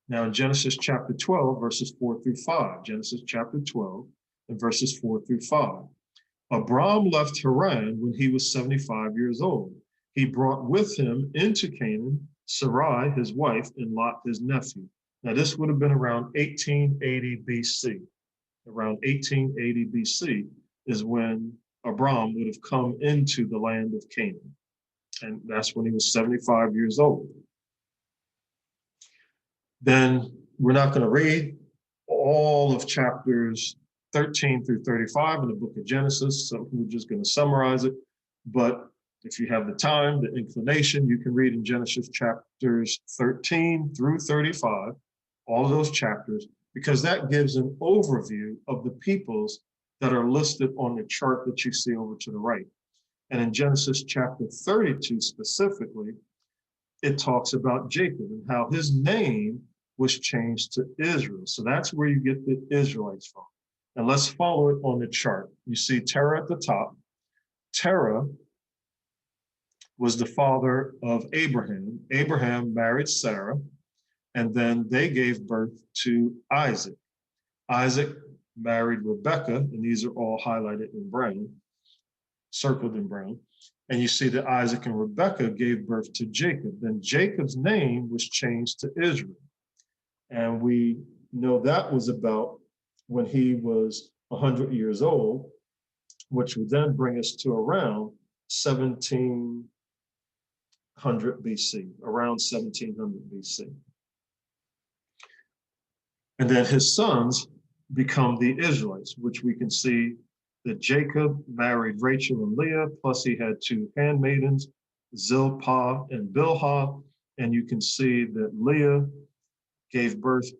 S1: Now in Genesis chapter 12, verses 4 through 5, Genesis chapter 12 and verses 4 through 5. Abram left Haran when he was 75 years old. He brought with him into Canaan Sarai, his wife, and Lot, his nephew. Now this would have been around 1880 BC. Around 1880 BC is when Abram would have come into the land of Canaan. And that's when he was 75 years old. Then we're not going to read all of chapters 13 through 35 in the book of Genesis, so we're just going to summarize it. But if you have the time, the inclination, you can read in Genesis chapters 13 through 35, all of those chapters, because that gives an overview of the peoples that are listed on the chart that you see over to the right. And in Genesis chapter 32 specifically, it talks about Jacob and how his name was changed to Israel. So that's where you get the Israelites from. And let's follow it on the chart. You see Terah at the top. Terah was the father of Abraham. Abraham married Sarah, and then they gave birth to Isaac. Isaac married Rebekah, and these are all highlighted in brown, circled in brown. And you see that Isaac and Rebekah gave birth to Jacob. Then Jacob's name was changed to Israel. And we know that was about when he was 100 years old, which would then bring us to around 1700 BC, around 1700 BC. And then his sons become the Israelites, which we can see that Jacob married Rachel and Leah, plus he had two handmaidens, Zilpah and Bilhah. And you can see that Leah gave birth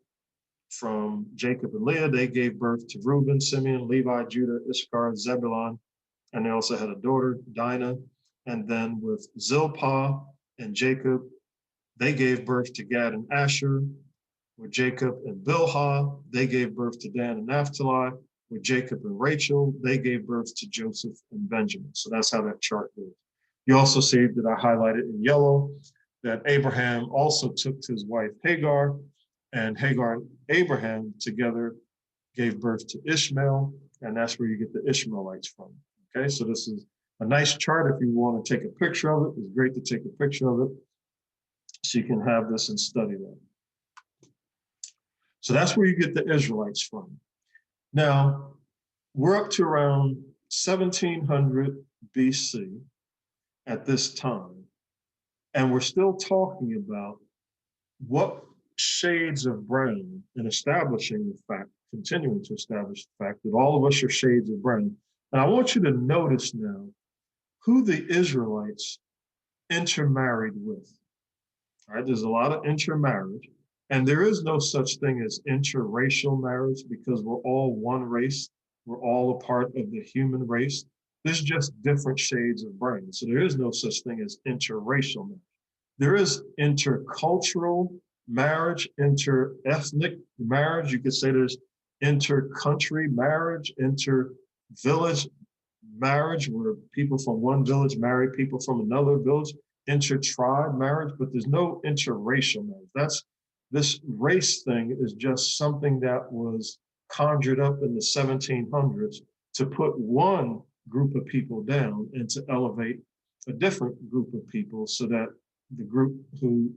S1: from Jacob and Leah. They gave birth to Reuben, Simeon, Levi, Judah, Issachar, Zebulun, and they also had a daughter, Dinah. And then with Zilpah and Jacob, they gave birth to Gad and Asher. With Jacob and Bilhah, they gave birth to Dan and Naphtali. With Jacob and Rachel, they gave birth to Joseph and Benjamin. So that's how that chart goes. You also see that I highlighted in yellow that Abraham also took his wife Hagar, and Hagar and Abraham together gave birth to Ishmael, and that's where you get the Ishmaelites from. Okay, so this is a nice chart if you want to take a picture of it. It's great to take a picture of it so you can have this and study that. So that's where you get the Israelites from. Now, we're up to around 1700 BC at this time, and we're still talking about what shades of brown and establishing the fact, continuing to establish the fact that all of us are shades of brown. And I want you to notice now who the Israelites intermarried with. All right, there's a lot of intermarriage. And there is no such thing as interracial marriage because we're all one race. We're all a part of the human race. There's just different shades of brown. So there is no such thing as interracial marriage. There is intercultural marriage, inter-ethnic marriage. You could say there's inter-country marriage, inter-village marriage, where people from one village marry people from another village, inter-tribe marriage, but there's no interracial marriage. This race thing is just something that was conjured up in the 1700s to put one group of people down and to elevate a different group of people so that the group who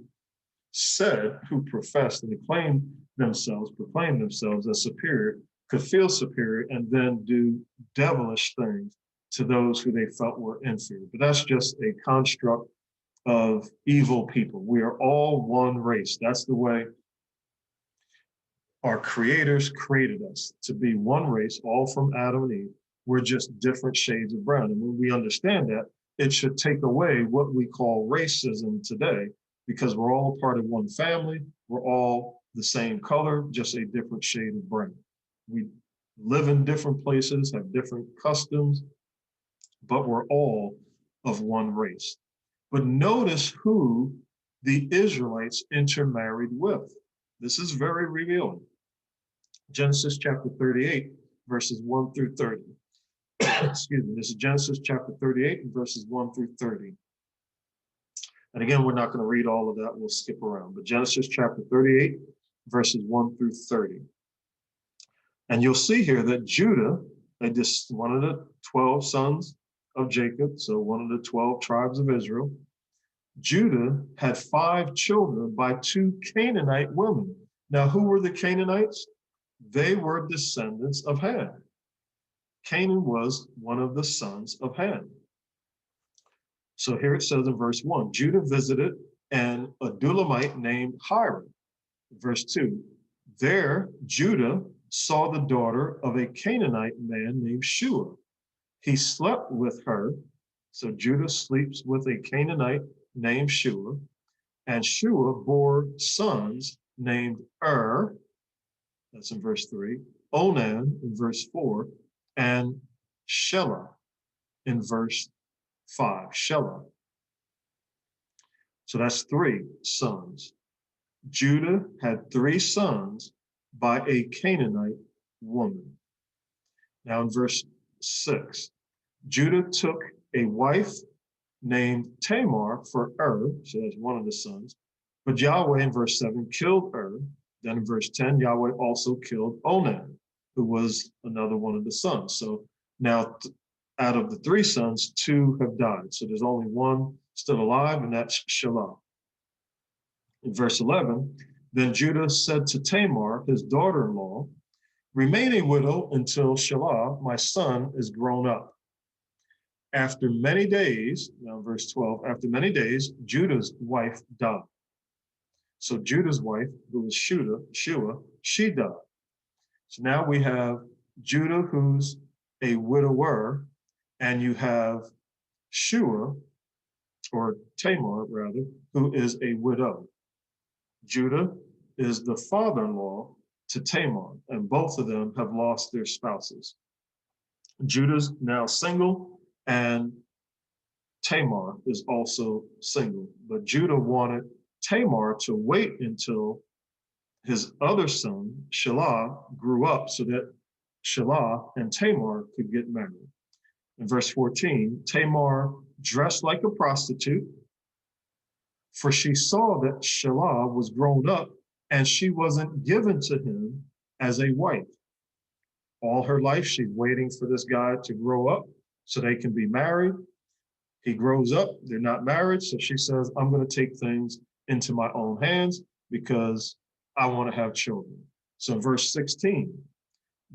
S1: professed and proclaimed themselves as superior, could feel superior and then do devilish things to those who they felt were inferior. But that's just a construct of evil people. We are all one race. That's the way our creators created us, to be one race, all from Adam and Eve. We're just different shades of brown. And when we understand that, it should take away what we call racism today, because we're all part of one family. We're all the same color, just a different shade of brown. We live in different places, have different customs, but we're all of one race. But notice who the Israelites intermarried with. This is very revealing. Genesis chapter 38, verses 1 through 30. Excuse me, this is Genesis chapter 38, verses 1 through 30. And again, we're not going to read all of that, we'll skip around. But Genesis chapter 38, verses 1 through 30. And you'll see here that Judah, one of the 12 sons of Jacob, so one of the 12 tribes of Israel, Judah had 5 children by 2 Canaanite women. Now, who were the Canaanites? They were descendants of Ham. Canaan was one of the sons of Ham. So here it says in verse 1, Judah visited an Adullamite named Hiram. Verse 2, there Judah saw the daughter of a Canaanite man named Shua. He slept with her. So Judah sleeps with a Canaanite named Shua, and Shua bore sons named that's in verse 3, Onan in verse 4, and Shelah in verse 5, Shelah. So that's 3 sons. Judah had 3 sons by a Canaanite woman. Now in verse 6, Judah took a wife named Tamar for so that's one of the sons. But Yahweh in verse 7 killed Then in verse 10, Yahweh also killed Onan, who was another one of the sons. So now out of the 3 sons, 2 have died. So there's only one still alive, and that's Shelah. In verse 11, then Judah said to Tamar, his daughter-in-law, remain a widow until Shelah, my son, is grown up. After many days, now verse 12, after many days, Judah's wife died. So Judah's wife, who was Shua, she died. So now we have Judah, who's a widower, and you have Shua, or Tamar rather, who is a widow. Judah is the father-in-law to Tamar, and both of them have lost their spouses. Judah's now single, and Tamar is also single. But Judah wanted Tamar to wait until his other son, Shelah, grew up so that Shelah and Tamar could get married. In verse 14, Tamar dressed like a prostitute, for she saw that Shelah was grown up and she wasn't given to him as a wife. All her life, she's waiting for this guy to grow up so they can be married. He grows up, they're not married, so she says, I'm going to take things into my own hands because I want to have children. So in verse 16,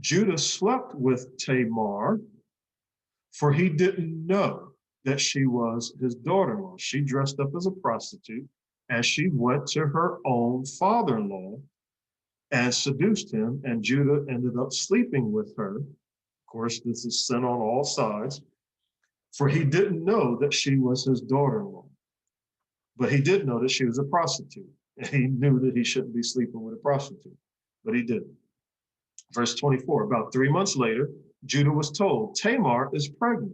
S1: Judah slept with Tamar, for he didn't know that she was his daughter-in-law. She dressed up as a prostitute, and she went to her own father-in-law and seduced him, and Judah ended up sleeping with her. Of course, this is sin on all sides, for he didn't know that she was his daughter-in-law. But he did know that she was a prostitute. And he knew that he shouldn't be sleeping with a prostitute, but he didn't. Verse 24, about 3 months later, Judah was told, Tamar is pregnant.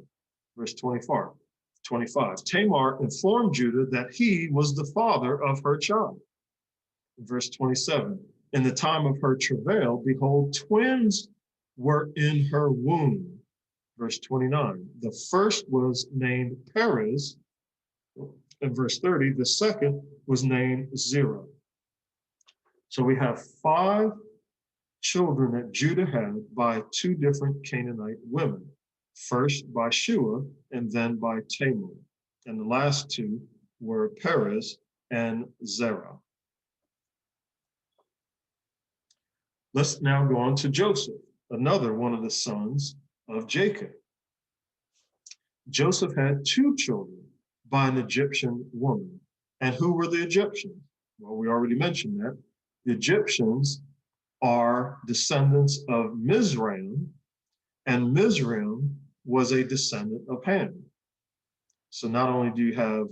S1: Verse 25, Tamar informed Judah that he was the father of her child. Verse 27, in the time of her travail, behold, twins were in her womb. Verse 29, the first was named Perez. In verse 30, the second was named Zerah. So we have 5 children that Judah had by two different Canaanite women, first by Shua and then by Tamar. And the last two were Perez and Zerah. Let's now go on to Joseph, another one of the sons of Jacob. Joseph had two children by an Egyptian woman. And who were the Egyptians? Well, we already mentioned that. The Egyptians are descendants of Mizraim, and Mizraim was a descendant of Ham. So not only do you have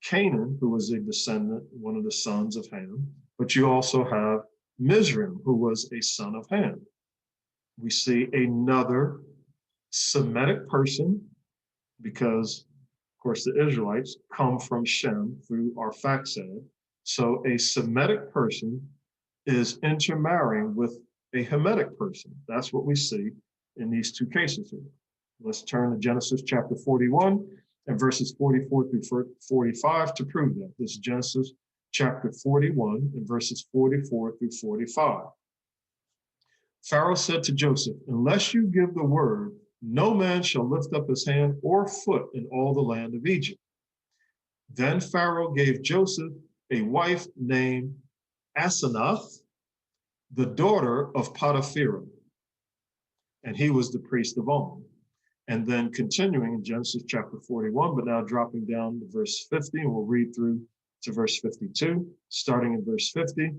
S1: Canaan, who was a descendant, one of the sons of Ham, but you also have Mizraim, who was a son of Ham. We see another Semitic person, because, of course, the Israelites come from Shem through Arphaxad. So a Semitic person is intermarrying with a Hamitic person. That's what we see in these two cases here. Let's turn to Genesis chapter 41 and verses 44 through 45 to prove that. This is Genesis chapter 41 and verses 44 through 45. Pharaoh said to Joseph, "Unless you give the word, no man shall lift up his hand or foot in all the land of Egypt." Then Pharaoh gave Joseph a wife named Asenath, the daughter of Potipharah, and he was the priest of On. And then continuing in Genesis chapter 41, but now dropping down to verse 50, and we'll read through to verse 52, starting in verse 50.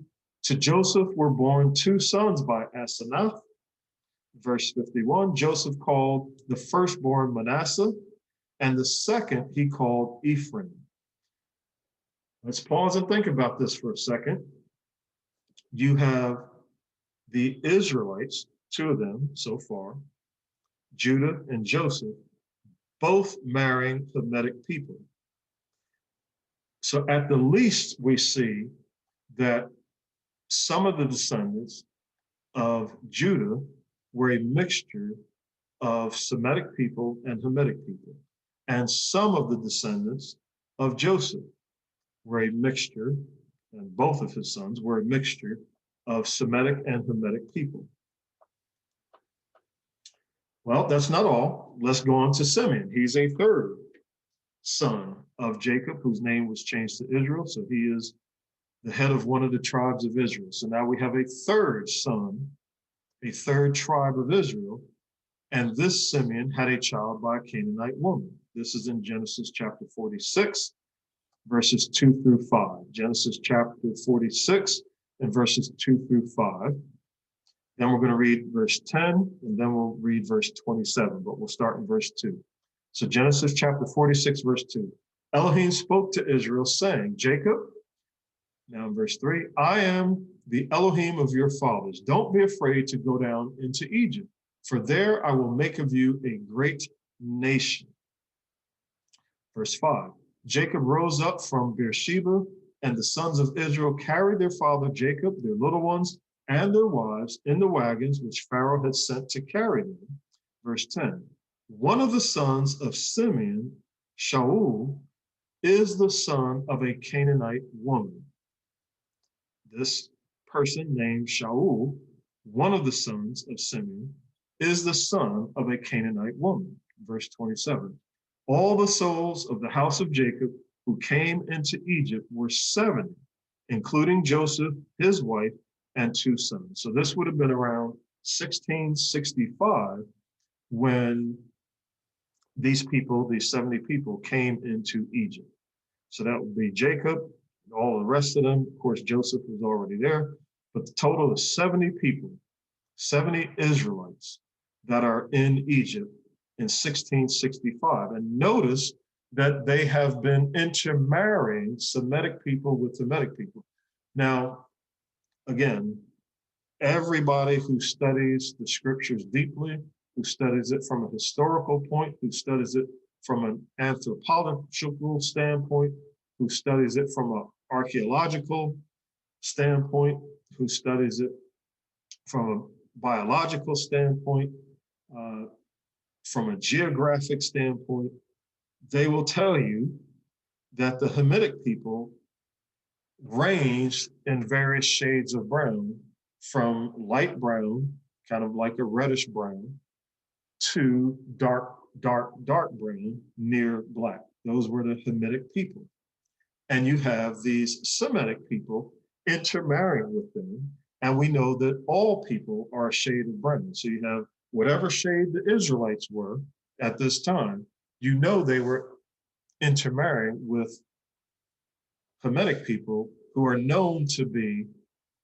S1: To Joseph were born two sons by Asenath. Verse 51, Joseph called the firstborn Manasseh, and the second he called Ephraim. Let's pause and think about this for a second. You have the Israelites, two of them so far, Judah and Joseph, both marrying Hamitic people. So at the least, we see that some of the descendants of Judah were a mixture of Semitic people and Hamitic people. And some of the descendants of Joseph were a mixture, and both of his sons were a mixture of Semitic and Hamitic people. Well, that's not all. Let's go on to Simeon. He's a third son of Jacob, whose name was changed to Israel. So he is the head of one of the tribes of Israel. So now we have a third son, a third tribe of Israel. And this Simeon had a child by a Canaanite woman. This is in Genesis chapter 46, verses 2 through 5. Genesis chapter 46 and verses 2 through 5. Then we're going to read verse 10, and then we'll read verse 27, but we'll start in verse 2. So Genesis chapter 46, verse 2. Elohim spoke to Israel, saying, Jacob, now in verse 3, I am the Elohim of your fathers. Don't be afraid to go down into Egypt, for there I will make of you a great nation. Verse 5, Jacob rose up from Beersheba, and the sons of Israel carried their father Jacob, their little ones, and their wives in the wagons which Pharaoh had sent to carry them. Verse 10, one of the sons of Simeon, Shaul, is the son of a Canaanite woman. This person named Shaul, one of the sons of Simeon, is the son of a Canaanite woman. Verse 27, all the souls of the house of Jacob who came into Egypt were 70, including Joseph, his wife, and two sons. So this would have been around 1665 when these people, these 70 people, came into Egypt. So that would be Jacob, and all the rest of them. Of course, Joseph was already there, but the total is 70 people, 70 Israelites that are in Egypt in 1665. And notice that they have been intermarrying Semitic people with Semitic people. Now, again, everybody who studies the scriptures deeply, who studies it from a historical point, who studies it from an anthropological standpoint, who studies it from an archaeological standpoint, who studies it from a biological standpoint, from a geographic standpoint, they will tell you that the Hamitic people ranged in various shades of brown from light brown, kind of like a reddish brown, to dark brown near black. Those were the Hamitic people. And you have these Semitic people intermarrying with them. And we know that all people are a shade of brown. So you have whatever shade the Israelites were at this time, you know they were intermarrying with Hamitic people who are known to be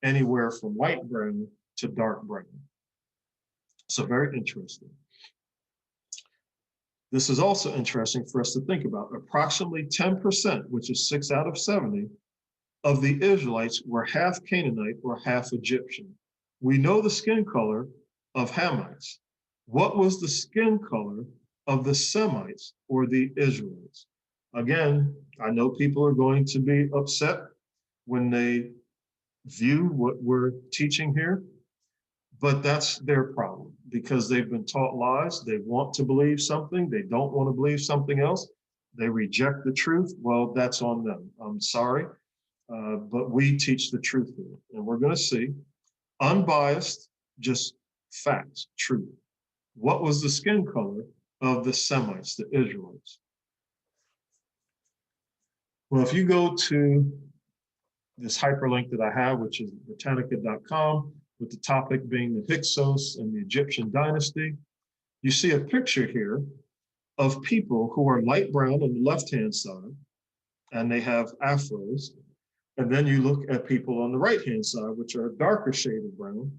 S1: anywhere from white brown to dark brown. So very interesting. This is also interesting for us to think about. Approximately 10%, which is 6 out of 70, of the Israelites were half Canaanite or half Egyptian. We know the skin color of Hamites. What was the skin color of the Semites or the Israelites? Again, I know people are going to be upset when they view what we're teaching here, but that's their problem because they've been taught lies. They want to believe something. They don't want to believe something else. They reject the truth. Well, that's on them. I'm sorry, but we teach the truth here. And we're going to see unbiased, just facts, truth. What was the skin color of the Semites, the Israelites? Well, if you go to this hyperlink that I have, which is Britannica.com, with the topic being the Hyksos and the Egyptian dynasty, you see a picture here of people who are light brown on the left-hand side, and they have afros. And then you look at people on the right-hand side, which are a darker shade of brown.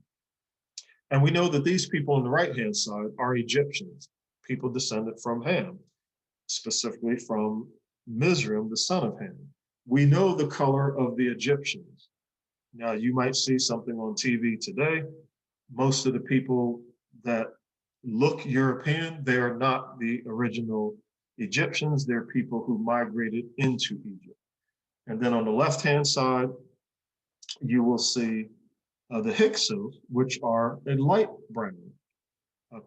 S1: And we know that these people on the right-hand side are Egyptians, people descended from Ham, specifically from Mizraim, the son of Ham. We know the color of the Egyptians. Now, you might see something on TV today. Most of the people that look European, they are not the original Egyptians. They're people who migrated into Egypt. And then on the left-hand side, you will see the Hyksos, which are a light brown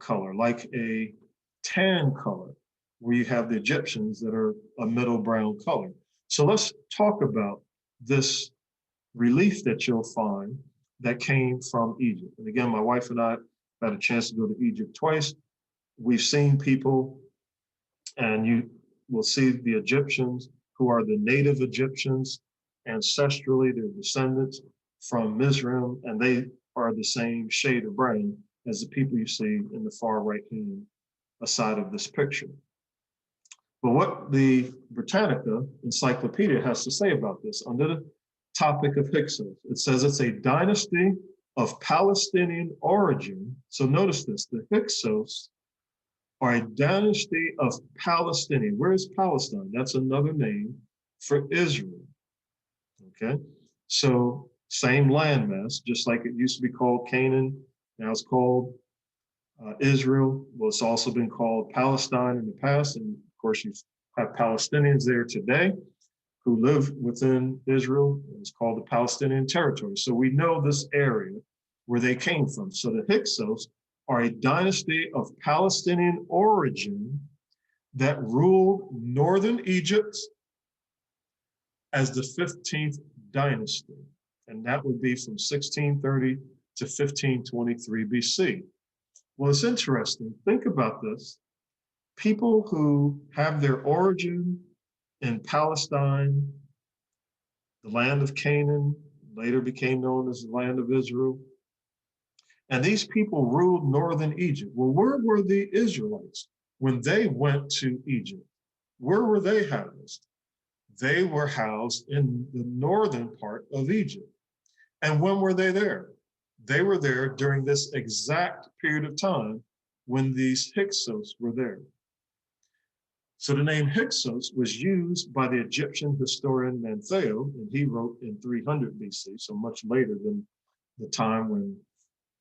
S1: color, like a tan color, where you have the Egyptians that are a middle brown color. So let's talk about this relief that you'll find that came from Egypt. And again, my wife and I had a chance to go to Egypt twice. We've seen people, and you will see the Egyptians who are the native Egyptians. Ancestrally, they're descendants from Mizraim, and they are the same shade of brown as the people you see in the far right-hand side of this picture. But what the Britannica Encyclopedia has to say about this under the topic of Hyksos, it says it's a dynasty of Palestinian origin. So notice this, the Hyksos are a dynasty of Palestinian. Where is Palestine? That's another name for Israel, okay? So same landmass, just like it used to be called Canaan, now it's called Israel. Well, it's also been called Palestine in the past, and of course you have Palestinians there today who live within Israel. It's called the Palestinian territory. So we know this area where they came from. So the Hyksos are a dynasty of Palestinian origin that ruled northern Egypt as the 15th dynasty. And that would be from 1630 to 1523 BC. Well, it's interesting. Think about this. People who have their origin in Palestine, the land of Canaan, later became known as the land of Israel. And these people ruled northern Egypt. Well, where were the Israelites when they went to Egypt? Where were they housed? They were housed in the northern part of Egypt. And when were they there? They were there during this exact period of time when these Hyksos were there. So the name Hyksos was used by the Egyptian historian Manetho, and he wrote in 300 BC, so much later than the time when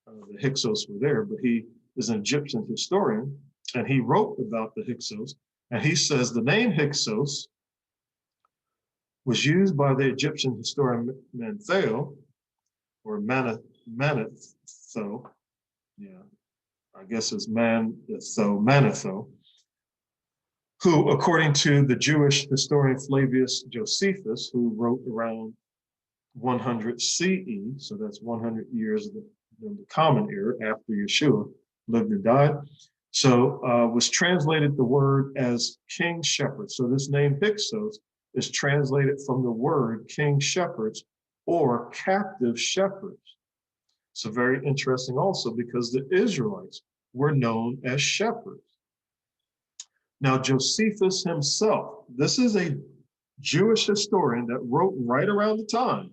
S1: the Hyksos were there, but he is an Egyptian historian, and he wrote about the Hyksos, and he says the name Hyksos was used by the Egyptian historian Manetho, or Manetho, yeah, I guess it's Manetho, who, according to the Jewish historian Flavius Josephus, who wrote around 100 CE, so that's 100 years of the common era after Yeshua lived and died. So was translated the word as king shepherd. So this name Hyksos is translated from the word king shepherds or captive shepherds. So very interesting also because the Israelites were known as shepherds. Now Josephus himself, this is a Jewish historian that wrote right around the time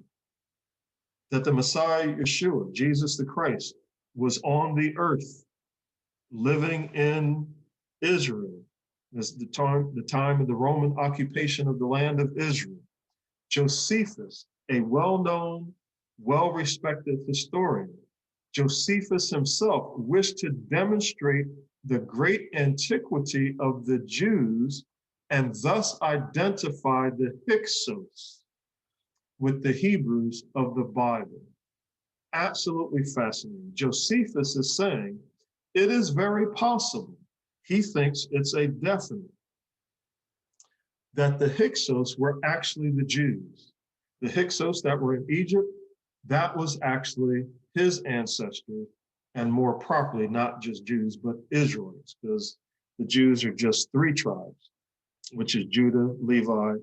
S1: that the Messiah Yeshua, Jesus the Christ, was on the earth, living in Israel. This is the time of the Roman occupation of the land of Israel. Josephus, a well-known, well-respected historian, Josephus himself wished to demonstrate the great antiquity of the Jews and thus identify the Hyksos with the Hebrews of the Bible. Absolutely fascinating. Josephus is saying it is very possible, he thinks it's a definite, that the Hyksos were actually the Jews. The Hyksos that were in Egypt, that was actually his ancestors, and more properly, not just Jews, but Israelites, because the Jews are just 3 tribes, which is Judah, Levi,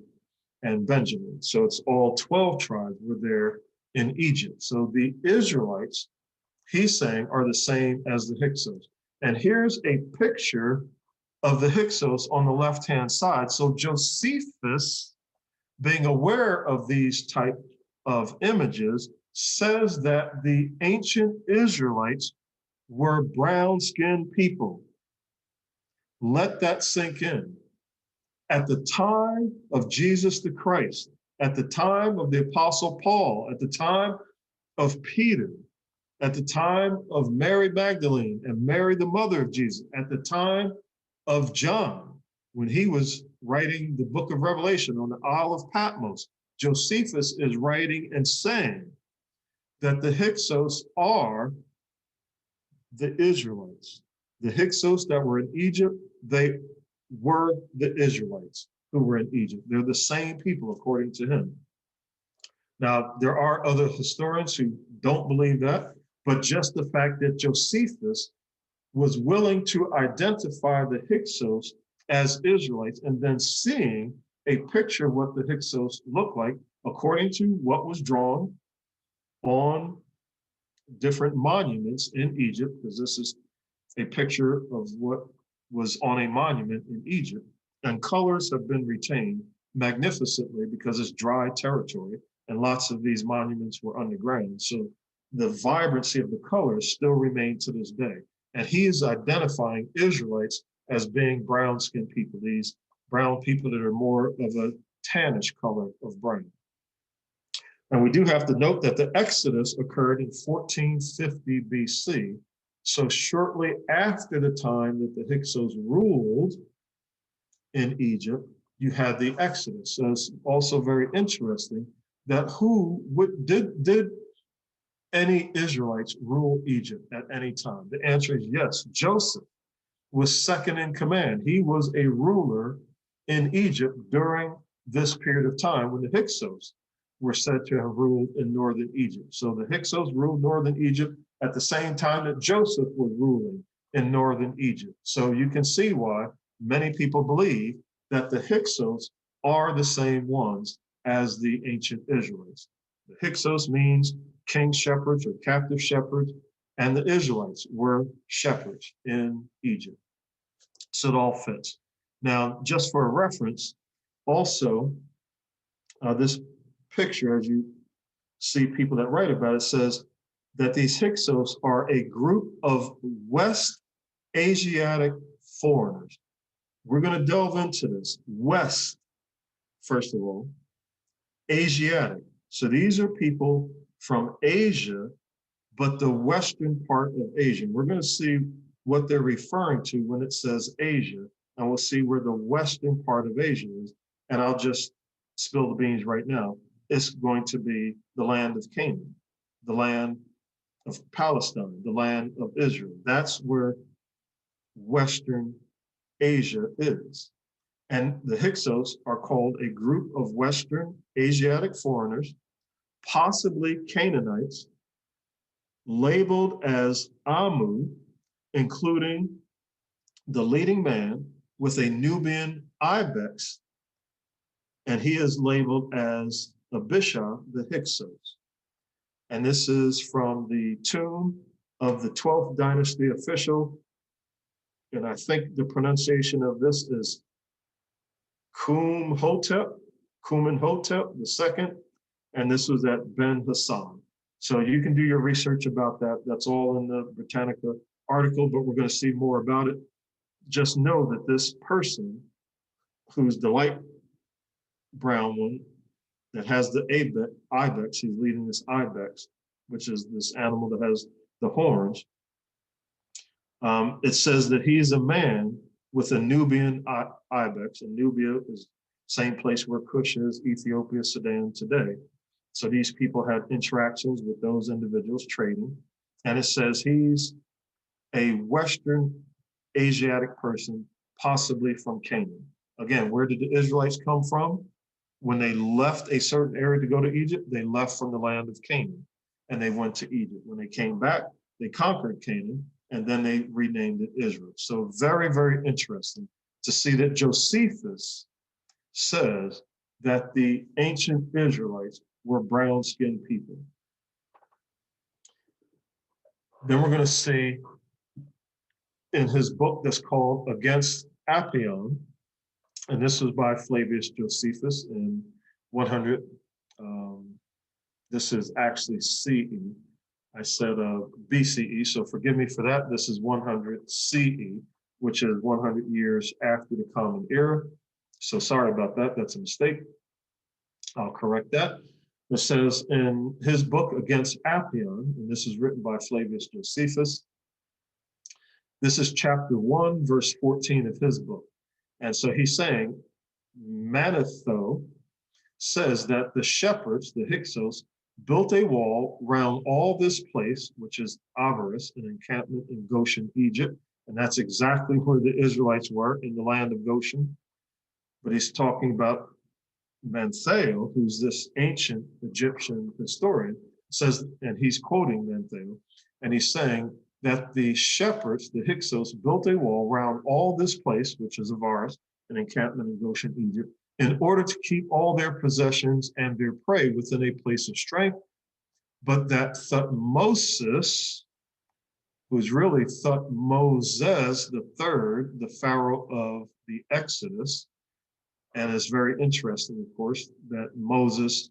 S1: and Benjamin. So it's all 12 tribes were there in Egypt. So the Israelites, he's saying, are the same as the Hyksos. And here's a picture of the Hyksos on the left-hand side. So Josephus, being aware of these type of images, says that the ancient Israelites were brown-skinned people. Let that sink in. At the time of Jesus the Christ, at the time of the Apostle Paul, at the time of Peter, at the time of Mary Magdalene and Mary, the mother of Jesus, at the time of John, when he was writing the book of Revelation on the Isle of Patmos, Josephus is writing and saying that the Hyksos are the Israelites. The Hyksos that were in Egypt, they were the Israelites who were in Egypt. They're the same people according to him. Now, there are other historians who don't believe that, but just the fact that Josephus was willing to identify the Hyksos as Israelites and then seeing a picture of what the Hyksos look like according to what was drawn on different monuments in Egypt, because this is a picture of what was on a monument in Egypt, and colors have been retained magnificently because it's dry territory and lots of these monuments were underground. So the vibrancy of the colors still remain to this day. And he is identifying Israelites as being brown-skinned people, these brown people that are more of a tannish color of brown. And we do have to note that the Exodus occurred in 1450 BC. So shortly after the time that the Hyksos ruled in Egypt, you had the Exodus. So it's also very interesting that did any Israelites rule Egypt at any time? The answer is yes. Joseph was second in command. He was a ruler in Egypt during this period of time when the Hyksos were said to have ruled in northern Egypt. So the Hyksos ruled northern Egypt at the same time that Joseph was ruling in northern Egypt. So you can see why many people believe that the Hyksos are the same ones as the ancient Israelites. The Hyksos means king shepherds or captive shepherds, and the Israelites were shepherds in Egypt. So it all fits. Now, just for a reference, also, this picture, as you see people that write about it, says that these Hyksos are a group of West Asiatic foreigners. We're going to delve into this. West, first of all, Asiatic. So these are people from Asia, but the western part of Asia. We're going to see what they're referring to when it says Asia, and we'll see where the western part of Asia is. And I'll just spill the beans right now. It's going to be the land of Canaan, the land of Palestine, the land of Israel. That's where Western Asia is. And the Hyksos are called a group of Western Asiatic foreigners possibly Canaanites, labeled as Amu, including the leading man with a Nubian ibex, and he is labeled as Abishai the Hyksos. And this is from the tomb of the 12th dynasty official. And I think the pronunciation of this is Kumenhotep II, and this was at Ben Hassan. So you can do your research about that. That's all in the Britannica article, but we're going to see more about it. Just know that this person, who's the light brown one, that has the ibex, he's leading this ibex, which is this animal that has the horns. It says that he is a man with a Nubian ibex, and Nubia is same place where Cush is, Ethiopia, Sudan today. So these people had interactions with those individuals trading. And it says he's a Western Asiatic person, possibly from Canaan. Again, where did the Israelites come from? When they left a certain area to go to Egypt, they left from the land of Canaan and they went to Egypt. When they came back, they conquered Canaan and then they renamed it Israel. So very, very interesting to see that Josephus says that the ancient Israelites were brown-skinned people. Then we're going to see in his book that's called Against Apion, and this was by Flavius Josephus in 100. This is actually CE. I said BCE, so forgive me for that. This is 100 CE, which is 100 years after the Common Era. So sorry about that. That's a mistake. I'll correct that. It says in his book Against Apion, and this is written by Flavius Josephus. This is chapter 1, verse 14 of his book. And so he's saying, Manetho says that the shepherds, the Hyksos, built a wall round all this place, which is Avaris, an encampment in Goshen, Egypt. And that's exactly where the Israelites were, in the land of Goshen. But he's talking about Manetho, who's this ancient Egyptian historian, says, and he's quoting Manetho, and he's saying that the shepherds, the Hyksos, built a wall around all this place, which is Avaris, an encampment in Goshen, Egypt, in order to keep all their possessions and their prey within a place of strength, but that Thutmosis, who's really Thutmoses III, the Pharaoh of the Exodus, and it's very interesting, of course, that Moses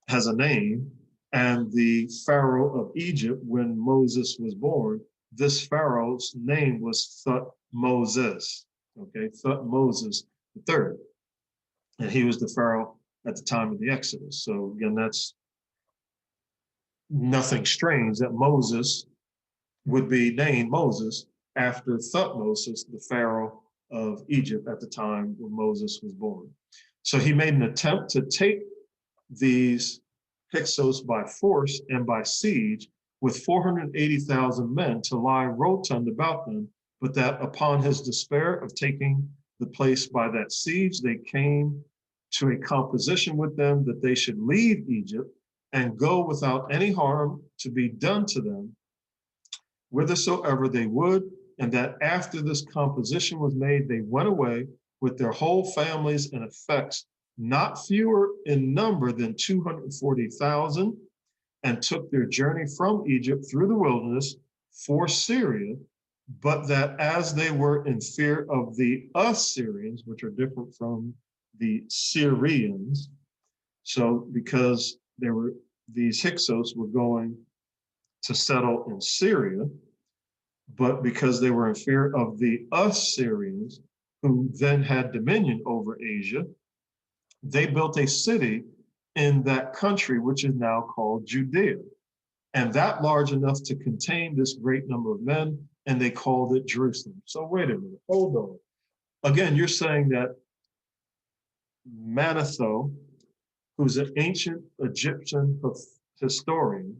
S1: has a name, and the Pharaoh of Egypt, when Moses was born, this Pharaoh's name was Thutmoses, okay, Thutmoses III. And he was the Pharaoh at the time of the Exodus. So again, that's nothing strange that Moses would be named Moses after Thutmoses, the Pharaoh of Egypt at the time when Moses was born. So he made an attempt to take these Hyksos by force and by siege with 480,000 men to lie rotund about them, but that upon his despair of taking the place by that siege, they came to a composition with them that they should leave Egypt and go without any harm to be done to them, whithersoever they would, and that after this composition was made, they went away with their whole families and effects, not fewer in number than 240,000, and took their journey from Egypt through the wilderness for Syria, but that as they were in fear of the Assyrians, which are different from the Syrians, so because these Hyksos were going to settle in Syria, but because they were in fear of the Assyrians, who then had dominion over Asia, they built a city in that country, which is now called Judea, and that large enough to contain this great number of men, and they called it Jerusalem. So wait a minute, hold on. Again, you're saying that Manetho, who's an ancient Egyptian historian,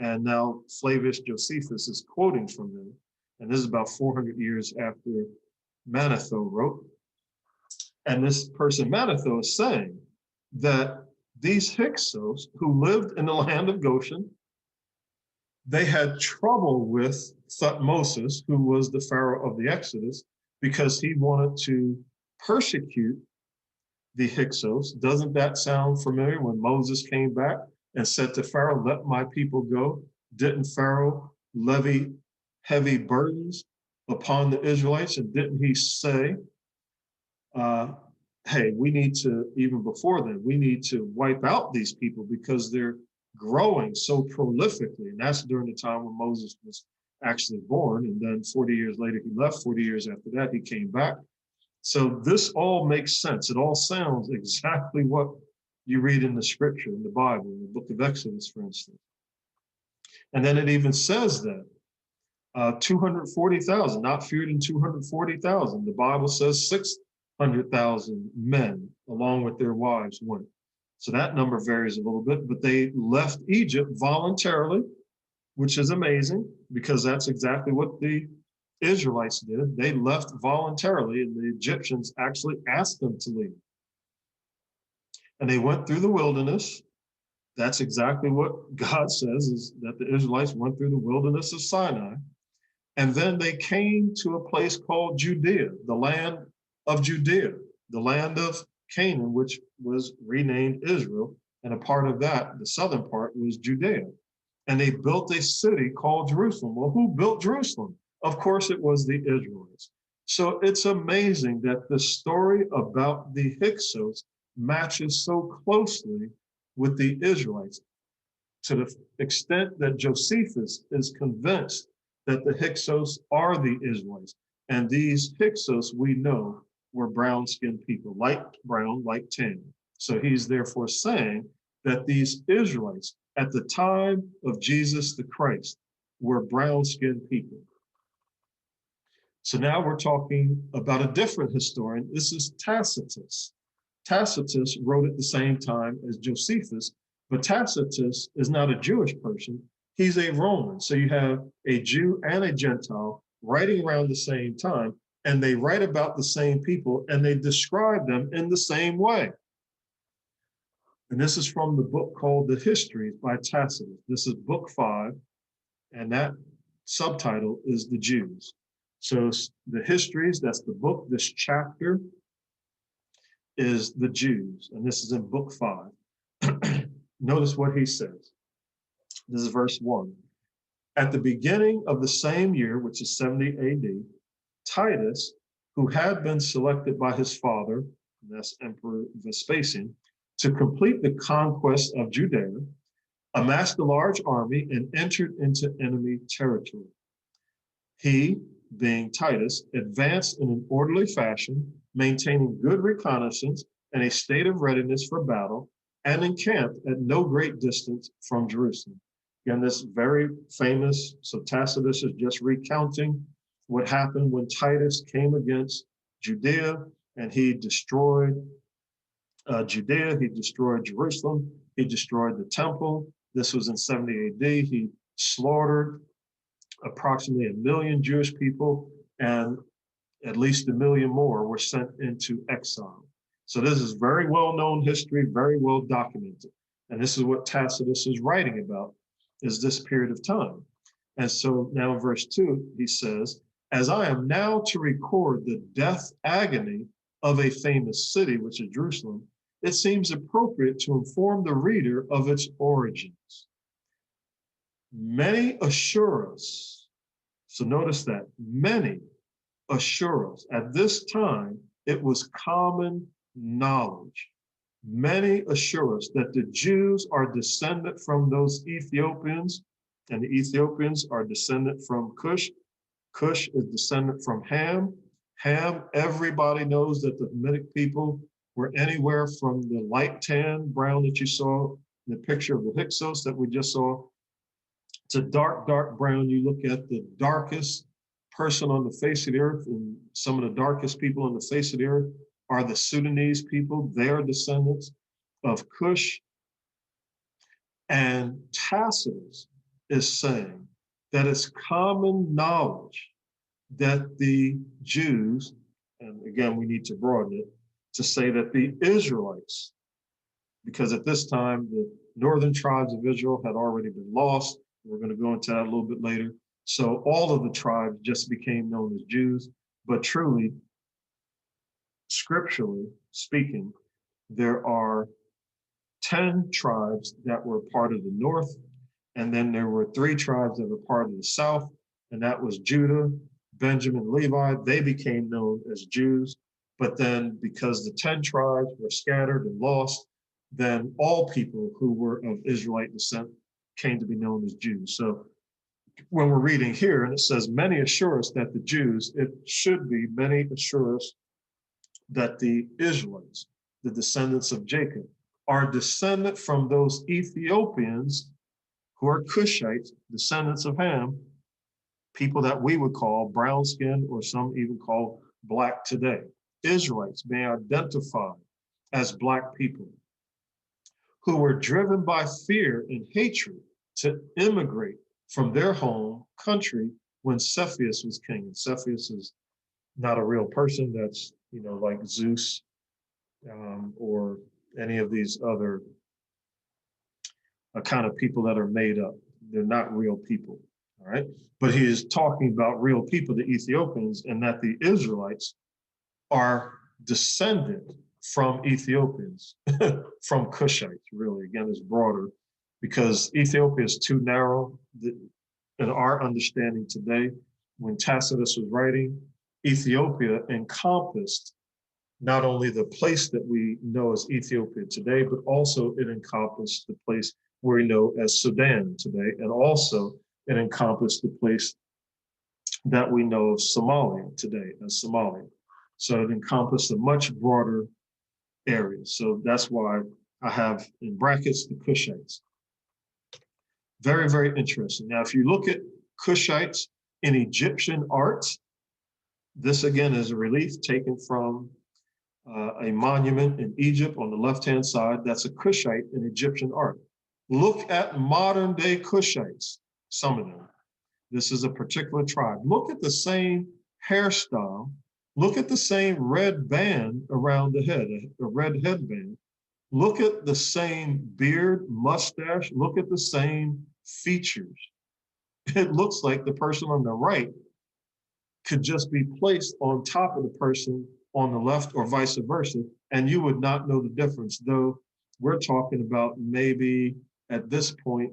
S1: and now Flavius Josephus is quoting from him, and this is about 400 years after Manetho wrote. And this person, Manetho, is saying that these Hyksos who lived in the land of Goshen, they had trouble with Thutmoses, who was the Pharaoh of the Exodus, because he wanted to persecute the Hyksos. Doesn't that sound familiar when Moses came back and said to Pharaoh, let my people go? Didn't Pharaoh levy heavy burdens upon the Israelites? And didn't he say, hey, we need to, even before then, we need to wipe out these people because they're growing so prolifically. And that's during the time when Moses was actually born. And then 40 years later, he left. 40 years after that, he came back. So this all makes sense. It all sounds exactly what you read in the scripture, in the Bible, in the book of Exodus, for instance. And then it even says that 240,000, not fewer than 240,000. The Bible says 600,000 men, along with their wives, went. So that number varies a little bit, but they left Egypt voluntarily, which is amazing because that's exactly what the Israelites did. They left voluntarily, and the Egyptians actually asked them to leave. And they went through the wilderness. That's exactly what God says, is that the Israelites went through the wilderness of Sinai. And then they came to a place called Judea, the land of Judea, the land of Canaan, which was renamed Israel. And a part of that, the southern part, was Judea. And they built a city called Jerusalem. Well, who built Jerusalem? Of course, it was the Israelites. So it's amazing that the story about the Hyksos matches so closely with the Israelites, to the extent that Josephus is convinced that the Hyksos are the Israelites. And these Hyksos, we know, were brown-skinned people, light brown, like tan. So he's therefore saying that these Israelites, at the time of Jesus the Christ, were brown-skinned people. So now we're talking about a different historian. This is Tacitus. Tacitus wrote at the same time as Josephus, but Tacitus is not a Jewish person. He's a Roman. So you have a Jew and a Gentile writing around the same time, and they write about the same people, and they describe them in the same way. And this is from the book called The Histories by Tacitus. This is book 5, and that subtitle is The Jews. So the Histories, that's the book. This chapter is the Jews, and this is in book 5. Notice what he says. This is verse 1. At the beginning of the same year, which is 70 AD, Titus, who had been selected by his father, that's Emperor Vespasian, to complete the conquest of Judea, amassed a large army and entered into enemy territory. He, being Titus, advanced in an orderly fashion, maintaining good reconnaissance and a state of readiness for battle, and encamped at no great distance from Jerusalem. Again, this very famous, so Tacitus is just recounting what happened when Titus came against Judea, and he destroyed Judea, he destroyed Jerusalem, he destroyed the temple. This was in 70 AD. He slaughtered approximately 1 million Jewish people, and at least 1 million more were sent into exile. So this is very well-known history, very well documented. And this is what Tacitus is writing about, is this period of time. And so now in verse 2, he says, as I am now to record the death agony of a famous city, which is Jerusalem, it seems appropriate to inform the reader of its origins. Many assure us, so notice that, many assure us, at this time, it was common knowledge. Many assure us that the Jews are descended from those Ethiopians, and the Ethiopians are descended from Cush. Cush is descended from Ham. Ham, everybody knows that the Hamitic people were anywhere from the light tan brown that you saw in the picture of the Hyksos that we just saw, to dark, dark brown. You look at the darkest person on the face of the earth, and some of the darkest people on the face of the earth are the Sudanese people. They are descendants of Cush. And Tacitus is saying that it's common knowledge that the Jews, and again, we need to broaden it, to say that the Israelites because at this time, the northern tribes of Israel had already been lost. We're going to go into that a little bit later. So all of the tribes just became known as Jews, but truly, scripturally speaking, there are 10 tribes that were part of the north, and then there were 3 tribes that were part of the south, and that was Judah, Benjamin, Levi. They became known as Jews. But then because the 10 tribes were scattered and lost, then all people who were of Israelite descent came to be known as Jews. So when we're reading here, and it says, many assure us that the Jews, it should be many assure us that the Israelites, the descendants of Jacob, are descendant from those Ethiopians who are Cushites, descendants of Ham, people that we would call brown skin, or some even call black today. Israelites being identified as black people who were driven by fear and hatred to immigrate from their home country when Cepheus was king. And Cepheus is not a real person. That's, like Zeus or any of these other kind of people that are made up. They're not real people, all right? But he is talking about real people, the Ethiopians, and that the Israelites are descended from Ethiopians, from Cushites, really. Again, it's broader because Ethiopia is too narrow. In our understanding today, when Tacitus was writing, Ethiopia encompassed not only the place that we know as Ethiopia today, but also it encompassed the place where we know as Sudan today, and also it encompassed the place that we know of Somalia today as Somalia. So it encompassed a much broader area. So that's why I have in brackets the Cushites. Very, very interesting. Now, if you look at Cushites in Egyptian art, this again is a relief taken from a monument in Egypt on the left-hand side. That's a Cushite in Egyptian art. Look at modern day Cushites, some of them. This is a particular tribe. Look at the same hairstyle. Look at the same red band around the head, a red headband. Look at the same beard, mustache. Look at the same features. It looks like the person on the right could just be placed on top of the person on the left or vice versa, and you would not know the difference, though we're talking about maybe at this point,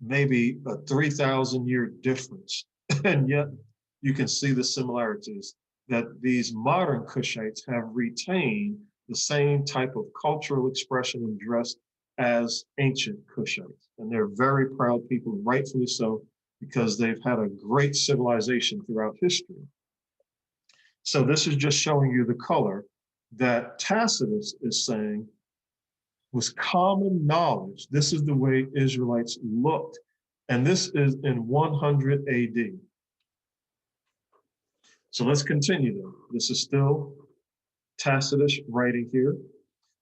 S1: maybe a 3,000-year difference. And yet you can see the similarities that these modern Cushites have retained the same type of cultural expression and dress as ancient Cushites. And they're very proud people, rightfully so, because they've had a great civilization throughout history. So this is just showing you the color that Tacitus is saying was common knowledge. This is the way Israelites looked. And this is in 100 AD. So let's continue though. This is still Tacitus writing here,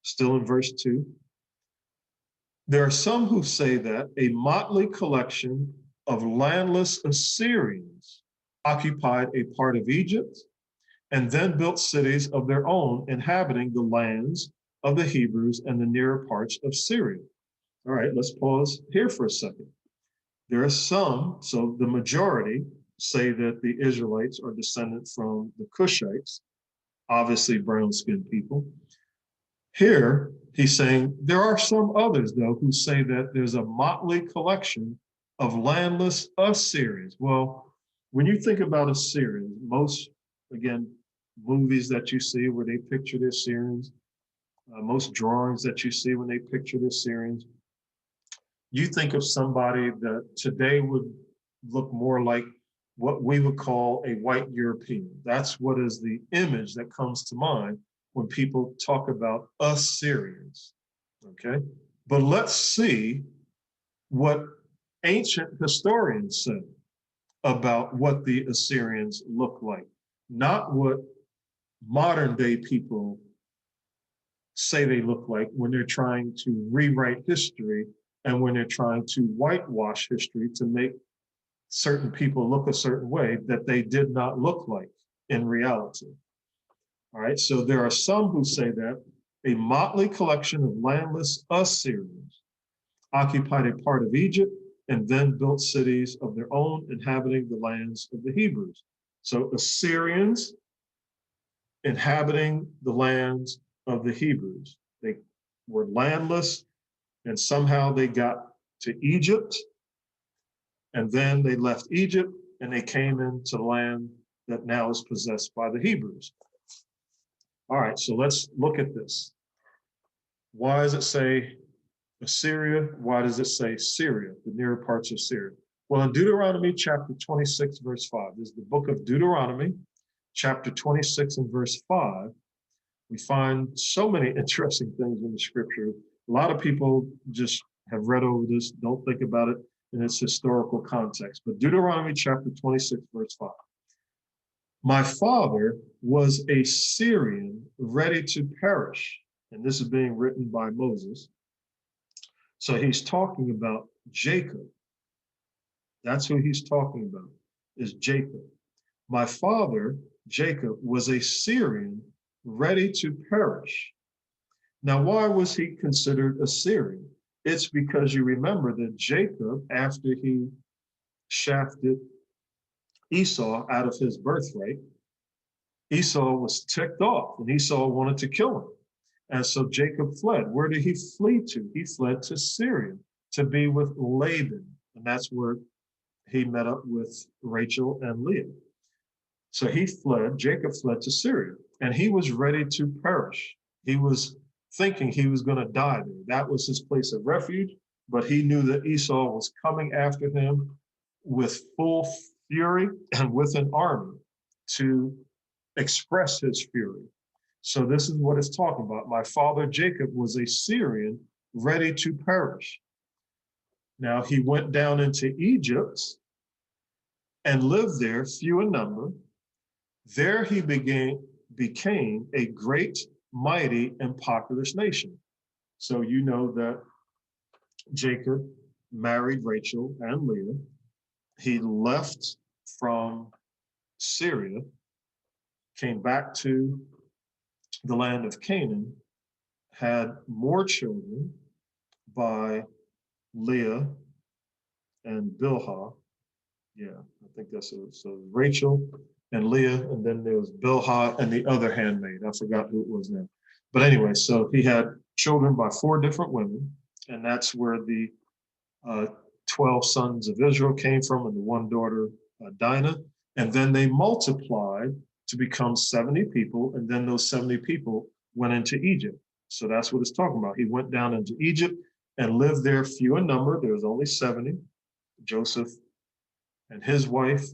S1: still in verse 2. There are some who say that a motley collection of landless Assyrians occupied a part of Egypt and then built cities of their own, inhabiting the lands of the Hebrews and the nearer parts of Syria. All right, let's pause here for a second. There are some, so the majority say that the Israelites are descended from the Cushites, obviously brown-skinned people. Here, he's saying there are some others, though, who say that there's a motley collection of landless Assyrians. Well, when you think about Assyrians, most, again, movies that you see where they picture the Assyrians, most drawings that you see when they picture the Assyrians, you think of somebody that today would look more like what we would call a white European. That's what is the image that comes to mind when people talk about Assyrians, okay? But let's see what ancient historians said about what the Assyrians look like, not what modern day people say they look like when they're trying to rewrite history and when they're trying to whitewash history to make certain people look a certain way that they did not look like in reality. All right, so there are some who say that, a motley collection of landless Assyrians occupied a part of Egypt and then built cities of their own, inhabiting the lands of the Hebrews. So Assyrians inhabiting the lands of the Hebrews. They were landless, and somehow they got to Egypt, and then they left Egypt and they came into the land that now is possessed by the Hebrews. All right, so let's look at this. Why does it say Assyria? Why does it say Syria, the nearer parts of Syria? Well, in Deuteronomy chapter 26, verse 5, this is the book of Deuteronomy, chapter 26 and verse 5. We find so many interesting things in the scripture. A lot of people just have read over this, don't think about it in its historical context. But Deuteronomy chapter 26, verse 5. My father was a Syrian ready to perish. And this is being written by Moses. So he's talking about Jacob. That's who he's talking about, is Jacob. My father, Jacob, was a Syrian ready to perish. Now, why was he considered a Syrian? It's because you remember that Jacob, after he shafted Esau out of his birthright, Esau was ticked off and Esau wanted to kill him. And so Jacob fled. Where did he flee to? He fled to Syria to be with Laban. And that's where he met up with Rachel and Leah. So he fled, Jacob fled to Syria, and he was ready to perish. He was thinking he was going to die there. That was his place of refuge, but he knew that Esau was coming after him with full fury and with an army to express his fury. So this is what it's talking about. My father Jacob was a Syrian ready to perish. Now he went down into Egypt and lived there, few in number. There he became a great, mighty, and populous nation. So you know that Jacob married Rachel and Leah. He left from Syria, came back to the land of Canaan, had more children by Leah and Bilhah. Yeah, I think that's it. So Rachel and Leah, and then there was Bilhah and the other handmaid. I forgot who it was now. But anyway, so he had children by 4 different women, and that's where the 12 sons of Israel came from, and the one daughter, Dinah. And then they multiplied to become 70 people, and then those 70 people went into Egypt. So that's what it's talking about. He went down into Egypt and lived there, few in number. There was only 70. Joseph and his wife,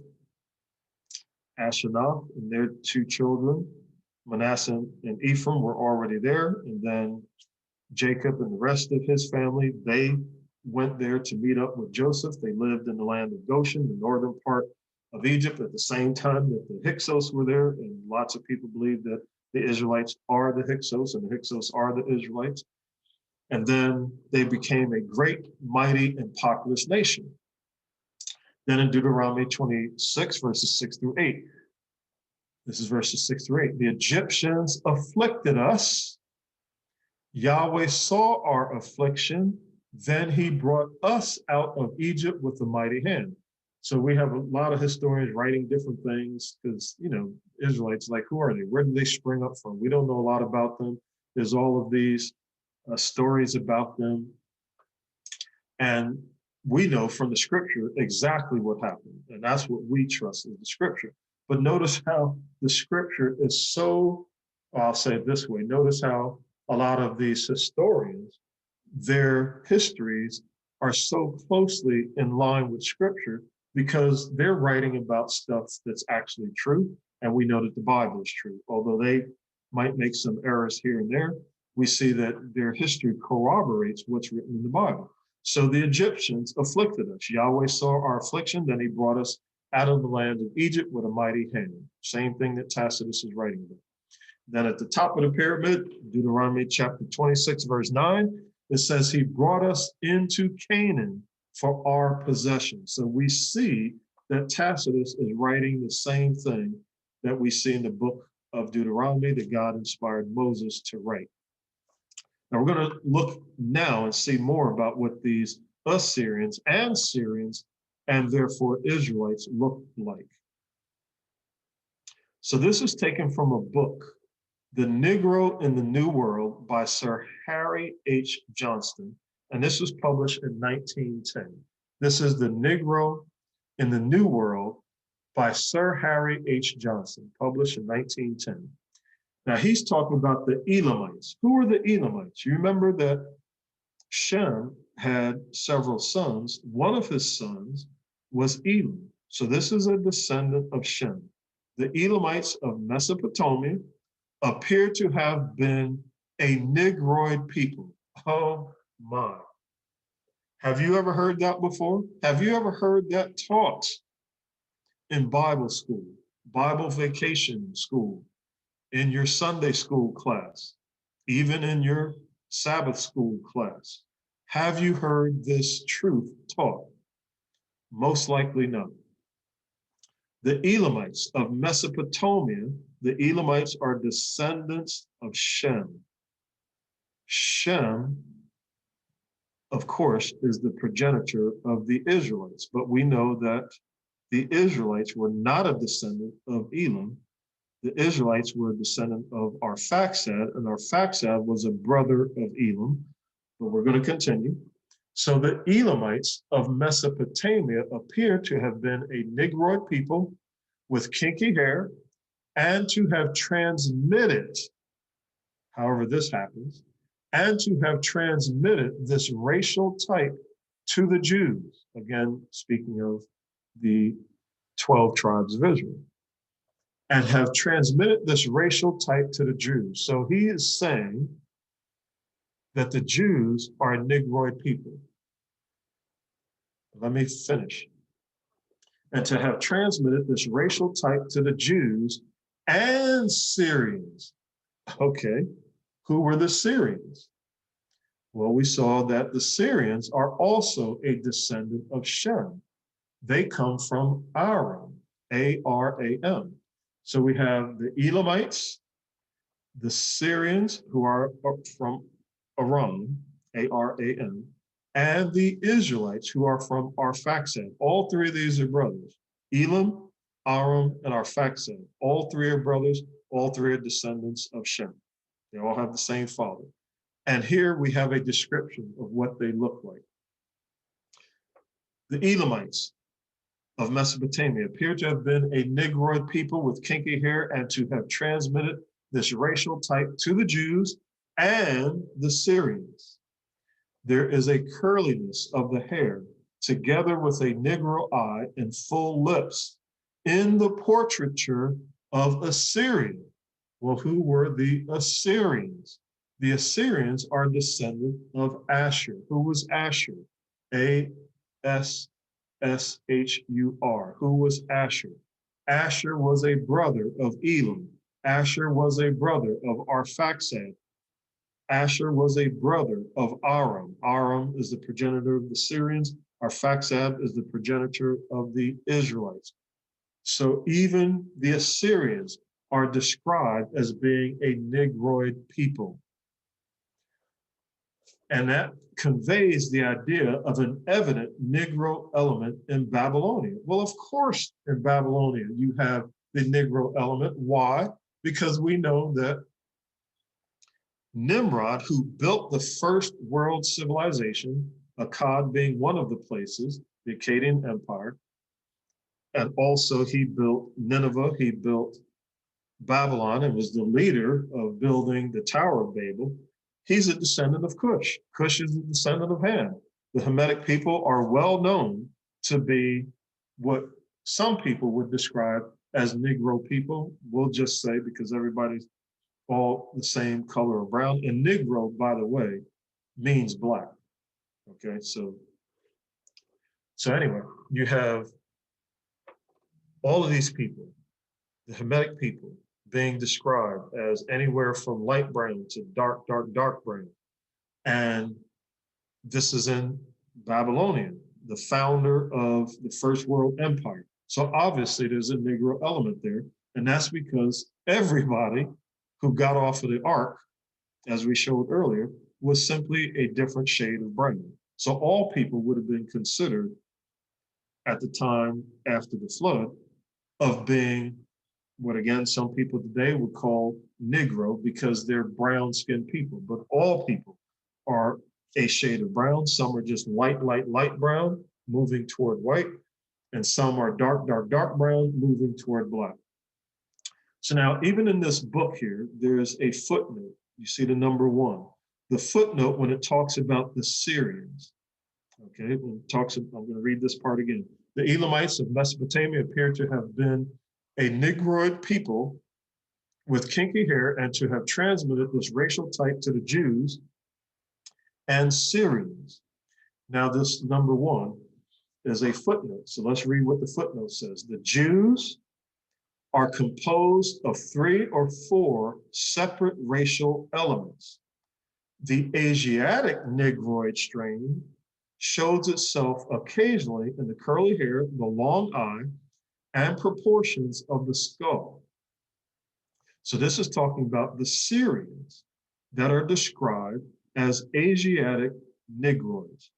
S1: Asenath, and their 2 children, Manasseh and Ephraim, were already there. And then Jacob and the rest of his family, they went there to meet up with Joseph. They lived in the land of Goshen, the northern part of Egypt, at the same time that the Hyksos were there. And lots of people believe that the Israelites are the Hyksos and the Hyksos are the Israelites. And then they became a great, mighty, and populous nation. Then in Deuteronomy 26, verses 6 through 8, this is verses 6 through 8, the Egyptians afflicted us. Yahweh saw our affliction. Then he brought us out of Egypt with a mighty hand. So we have a lot of historians writing different things because, you know, Israelites, like, who are they? Where did they spring up from? We don't know a lot about them. There's all of these stories about them. And we know from the scripture exactly what happened. And that's what we trust is the scripture. But notice how the scripture is so, I'll say it this way, notice how a lot of these historians, their histories are so closely in line with scripture because they're writing about stuff that's actually true. And we know that the Bible is true. Although they might make some errors here and there, we see that their history corroborates what's written in the Bible. So the Egyptians afflicted us. Yahweh saw our affliction, then he brought us out of the land of Egypt with a mighty hand. Same thing that Tacitus is writing about. Then at the top of the pyramid, Deuteronomy chapter 26, verse 9, it says he brought us into Canaan for our possession. So we see that Tacitus is writing the same thing that we see in the book of Deuteronomy that God inspired Moses to write. Now we're going to look now and see more about what these Assyrians and Syrians and therefore Israelites looked like. So this is taken from a book, The Negro in the New World by Sir Harry H. Johnston, and this was published in 1910. This is The Negro in the New World by Sir Harry H. Johnston, published in 1910. Now he's talking about the Elamites. Who are the Elamites? You remember that Shem had several sons. One of his sons was Elam. So this is a descendant of Shem. The Elamites of Mesopotamia appear to have been a Negroid people. Oh my. Have you ever heard that before? Have you ever heard that taught in Bible school, Bible vacation school, in your Sunday school class, even in your Sabbath school class? Have you heard this truth taught? Most likely no. The Elamites of Mesopotamia, the Elamites are descendants of Shem. Shem, of course, is the progenitor of the Israelites, but we know that the Israelites were not a descendant of Elam. The Israelites were a descendant of Arphaxad, and Arphaxad was a brother of Elam, but we're going to continue. So the Elamites of Mesopotamia appear to have been a Negroid people with kinky hair and to have transmitted, however this happens, and to have transmitted this racial type to the Jews. Again, speaking of the 12 tribes of Israel, and have transmitted this racial type to the Jews. So he is saying that the Jews are a Negroid people. Let me finish. And to have transmitted this racial type to the Jews and Syrians. Okay, who were the Syrians? Well, we saw that the Syrians are also a descendant of Shem. They come from Aram, A-R-A-M. So we have the Elamites, the Syrians who are from Aram, A-R-A-M, and the Israelites who are from Arphaxad. All three of these are brothers. Elam, Aram, and Arphaxad. All three are brothers. All three are descendants of Shem. They all have the same father. And here we have a description of what they look like. The Elamites of Mesopotamia appear to have been a Negroid people with kinky hair and to have transmitted this racial type to the Jews and the Syrians. There is a curliness of the hair together with a Negro eye and full lips in the portraiture of Assyria. Well, who were the Assyrians? The Assyrians are descendant of Ashur. Who was Ashur? A-S-S-H-U-R. Who was Ashur? Ashur was a brother of Elam. Ashur was a brother of Arphaxad. Ashur was a brother of Aram. Aram is the progenitor of the Syrians. Arphaxad is the progenitor of the Israelites. So even the Assyrians are described as being a Negroid people. And that conveys the idea of an evident Negro element in Babylonia. Well, of course, in Babylonia, you have the Negro element. Why? Because we know that Nimrod, who built the first world civilization, Akkad being one of the places, the Akkadian Empire, and also he built Nineveh, he built Babylon, and was the leader of building the Tower of Babel. He's a descendant of Cush. Cush is a descendant of Ham. The Hamitic people are well known to be what some people would describe as Negro people. We'll just say, because everybody's all the same color of brown. And Negro, by the way, means black. Okay, so anyway, you have all of these people, the Hamitic people, being described as anywhere from light brown to dark brown. And this is in Babylonian, the founder of the First World Empire. So obviously there's a Negro element there. And that's because everybody who got off of the ark, as we showed earlier, was simply a different shade of brown. So all people would have been considered at the time after the flood of being what again some people today would call Negro because they're brown skinned people, but all people are a shade of brown. Some are just light, light brown, moving toward white, and some are dark, dark brown, moving toward black. So now, even in this book here, there's a footnote. You see the number 1. The footnote when it talks about the Syrians, okay, when it talks, I'm going to read this part again. The Elamites of Mesopotamia appear to have been a Negroid people with kinky hair and to have transmitted this racial type to the Jews and Syrians. Now, this number 1 is a footnote. So let's read what the footnote says. The Jews are composed of 3 or 4 separate racial elements. The Asiatic Negroid strain shows itself occasionally in the curly hair, the long eye, and proportions of the skull. So this is talking about the Syrians that are described as Asiatic Negroids.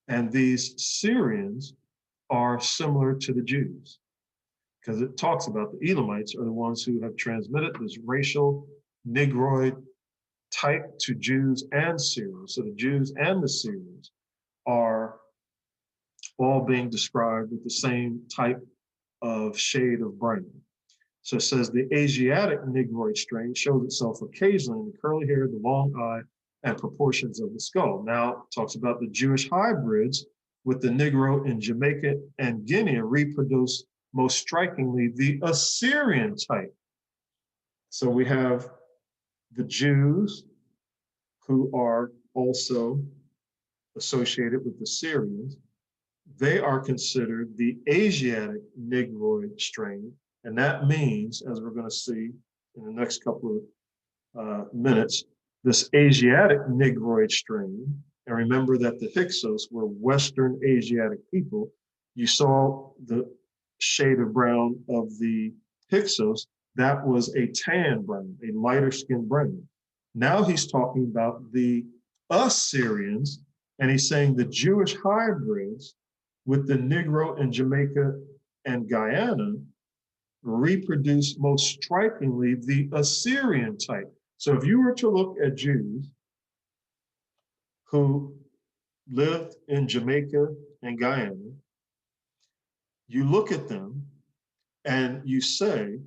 S1: And these Syrians are similar to the Jews because it talks about the Elamites are the ones who have transmitted this racial Negroid type to Jews and Syrians. So the Jews and the Syrians are all being described with the same type of shade of brown. So it says the Asiatic Negroid strain shows itself occasionally in the curly hair, the long eye, and proportions of the skull. Now it talks about the Jewish hybrids with the Negro in Jamaica and Guinea reproduce most strikingly the Assyrian type. So we have the Jews who are also associated with the Syrians. They are considered the Asiatic Negroid strain. And that means, as we're going to see in the next couple of minutes, this Asiatic Negroid strain, and remember that the Hyksos were Western Asiatic people. You saw the shade of brown of the Hyksos, that was a tan brown, a lighter skinned brown. Now he's talking about the Assyrians, and he's saying the Jewish hybrids with the Negro in Jamaica and Guyana reproduce most strikingly the Assyrian type. So if you were to look at Jews who lived in Jamaica and Guyana, you look at them and you say,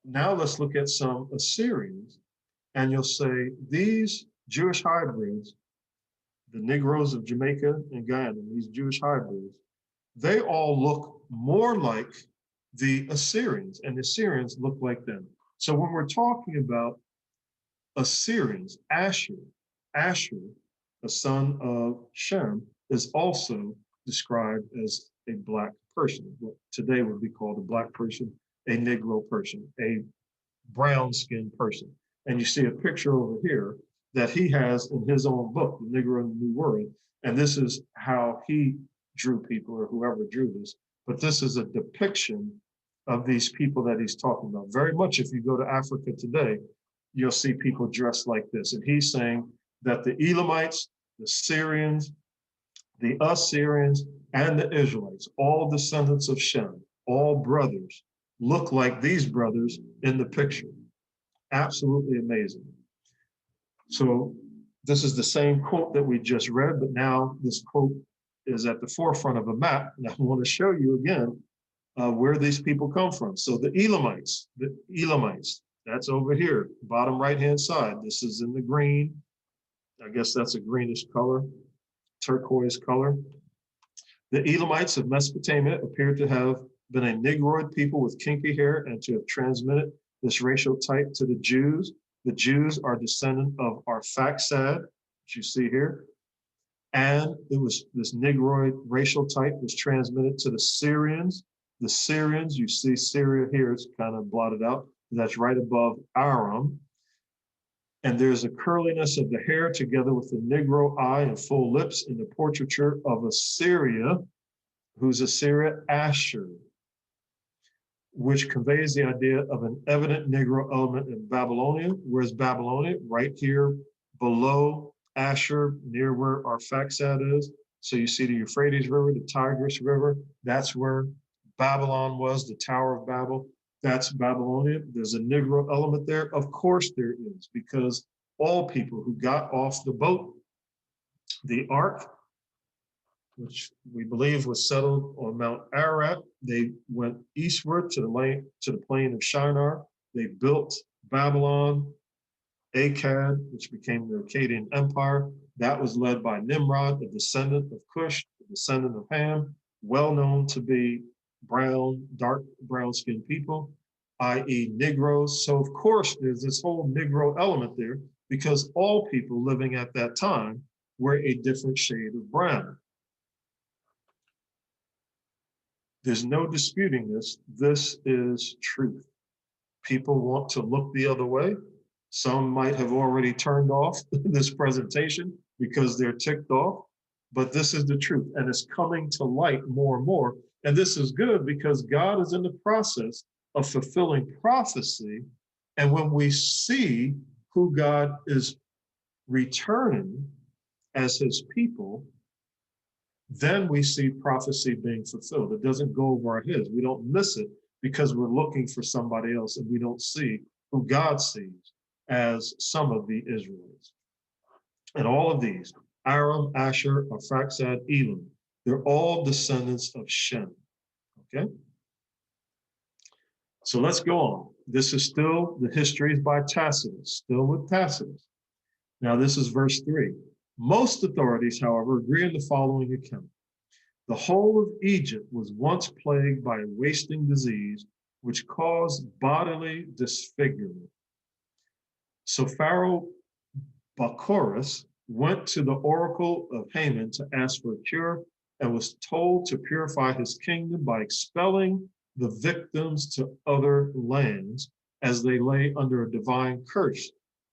S1: now let's look at some Assyrians, and you'll say these Jewish hybrids, the Negroes of Jamaica and Guyana, these Jewish hybrids, they all look more like the Assyrians, and the Assyrians look like them. So when we're talking about Assyrians, Ashur, the son of Shem, is also described as a black person, what today would be called a black person, a Negro person, a brown-skinned person. And you see a picture over here that he has in his own book, The Negro in the New World, and this is how he drew people, or whoever drew this, but this is a depiction of these people that he's talking about. Very much if you go to Africa today, you'll see people dressed like this. And he's saying that the Elamites, the Syrians, the Assyrians, and the Israelites, all descendants of Shem, all brothers, look like these brothers in the picture. Absolutely amazing. So this is the same quote that we just read, but now this quote is at the forefront of a map. And I want to show you again where these people come from. So the Elamites, that's over here, bottom right-hand side. This is in the green. I guess that's a greenish color, turquoise color. The Elamites of Mesopotamia appear to have been a Negroid people with kinky hair and to have transmitted this racial type to the Jews. The Jews are descendant of Arphaxad, which you see here. And it was this Negroid racial type was transmitted to the Syrians. The Syrians, you see Syria here, it's kind of blotted out. That's right above Aram. And there's a curliness of the hair together with the Negro eye and full lips in the portraiture of Assyria, who's Assyria Ashur, which conveys the idea of an evident Negro element in Babylonia. Where's Babylonia? Right here below Asher, near where Arphaxad is. So you see the Euphrates River, the Tigris River. That's where Babylon was, the Tower of Babel. That's Babylonia. There's a Negro element there. Of course there is, because all people who got off the boat, the ark, which we believe was settled on Mount Ararat, they went eastward to the plain of Shinar. They built Babylon, Akkad, which became the Akkadian Empire. That was led by Nimrod, a descendant of Cush, a descendant of Ham, well known to be brown, dark brown-skinned people, i.e. Negroes. So of course there's this whole Negro element there, because all people living at that time were a different shade of brown. There's no disputing this. This is truth. People want to look the other way. Some might have already turned off this presentation because they're ticked off, but this is the truth, and it's coming to light more and more. And this is good because God is in the process of fulfilling prophecy. And when we see who God is returning as his people, then we see prophecy being fulfilled. It doesn't go over our heads. We don't miss it because we're looking for somebody else and we don't see who God sees as some of the Israelites. And all of these, Aram, Asher, Arphaxad, Elam, they're all descendants of Shem, okay? So let's go on. This is still, the histories by Tacitus, still with Tacitus. Now this is verse 3. Most authorities, however, agree on the following account. The whole of Egypt was once plagued by a wasting disease, which caused bodily disfigurement. So Pharaoh Bacchorus went to the oracle of Haman to ask for a cure and was told to purify his kingdom by expelling the victims to other lands as they lay under a divine curse.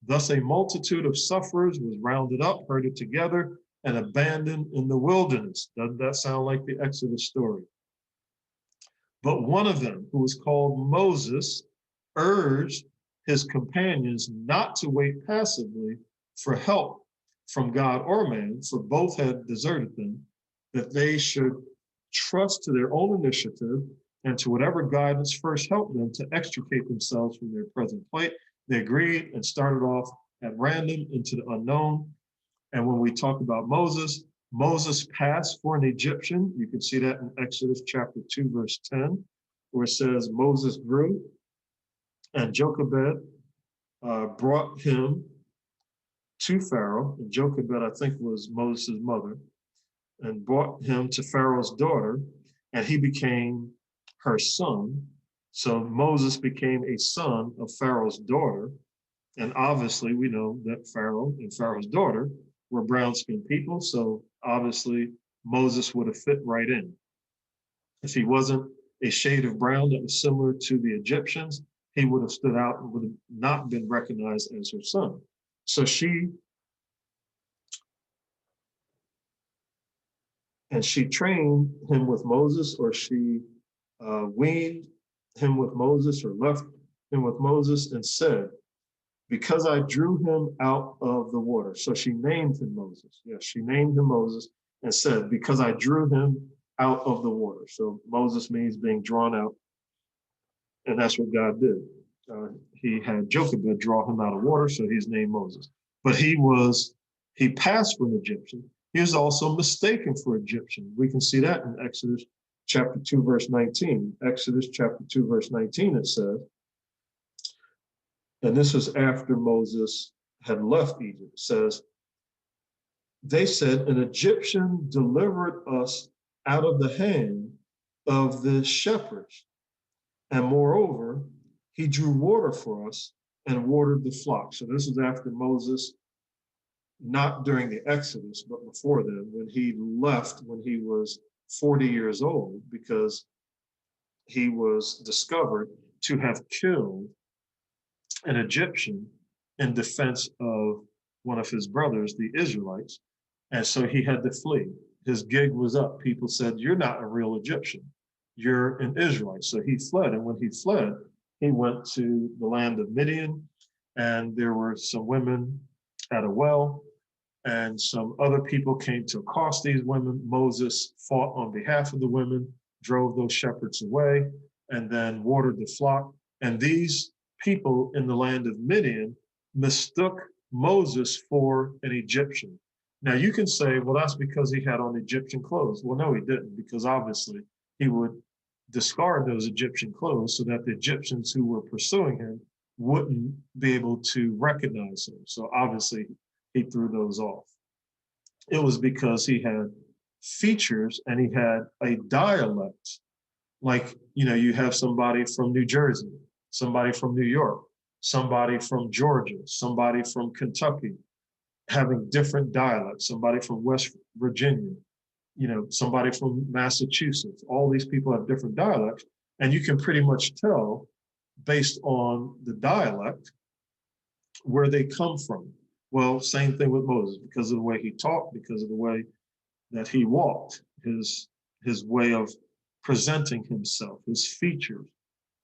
S1: Thus a multitude of sufferers was rounded up, herded together, and abandoned in the wilderness. Doesn't that sound like the Exodus story? But one of them, who was called Moses, urged his companions not to wait passively for help from God or man, for both had deserted them, that they should trust to their own initiative and to whatever guidance first helped them to extricate themselves from their present plight. They agreed and started off at random into the unknown. And when we talk about Moses, Moses passed for an Egyptian. You can see that in Exodus chapter 2, verse 10, where it says Moses grew and Jochebed brought him to Pharaoh. And Jochebed, I think, was Moses' mother, and brought him to Pharaoh's daughter, and he became her son. So Moses became a son of Pharaoh's daughter. And obviously we know that Pharaoh and Pharaoh's daughter were brown-skinned people. So obviously Moses would have fit right in. If he wasn't a shade of brown that was similar to the Egyptians, he would have stood out and would have not been recognized as her son. So she trained him with Moses, or she weaned him with Moses, or left him with Moses, and said, because I drew him out of the water. So she named him Moses. Yes, she named him Moses and said, because I drew him out of the water. So Moses means being drawn out. And that's what God did. He had Jochebed draw him out of water, so he's named Moses. But he passed for an Egyptian. He was also mistaken for Egyptian. We can see that in Exodus chapter 2, verse 19. Exodus chapter 2, verse 19, it says, and this is after Moses had left Egypt, it says, they said, an Egyptian delivered us out of the hand of the shepherds. And moreover, he drew water for us and watered the flock. So this is after Moses, not during the Exodus, but before then, when he left when he was 40 years old, because he was discovered to have killed an Egyptian in defense of one of his brothers, the Israelites. And so he had to flee. His gig was up. People said, you're not a real Egyptian. You're an Israelite. So he fled. And when he fled, he went to the land of Midian. And there were some women at a well, and some other people came to accost these women. Moses fought on behalf of the women, drove those shepherds away, and then watered the flock. And these people in the land of Midian mistook Moses for an Egyptian. Now you can say, well, that's because he had on Egyptian clothes. Well, no, he didn't, because obviously he would discard those Egyptian clothes so that the Egyptians who were pursuing him wouldn't be able to recognize him. So obviously he threw those off. It was because he had features and he had a dialect. Like, you have somebody from New Jersey, somebody from New York, somebody from Georgia, somebody from Kentucky, having different dialects, somebody from West Virginia, somebody from Massachusetts. All these people have different dialects, and you can pretty much tell based on the dialect where they come from. Well, same thing with Moses, because of the way he talked, because of the way that he walked, his way of presenting himself, his features.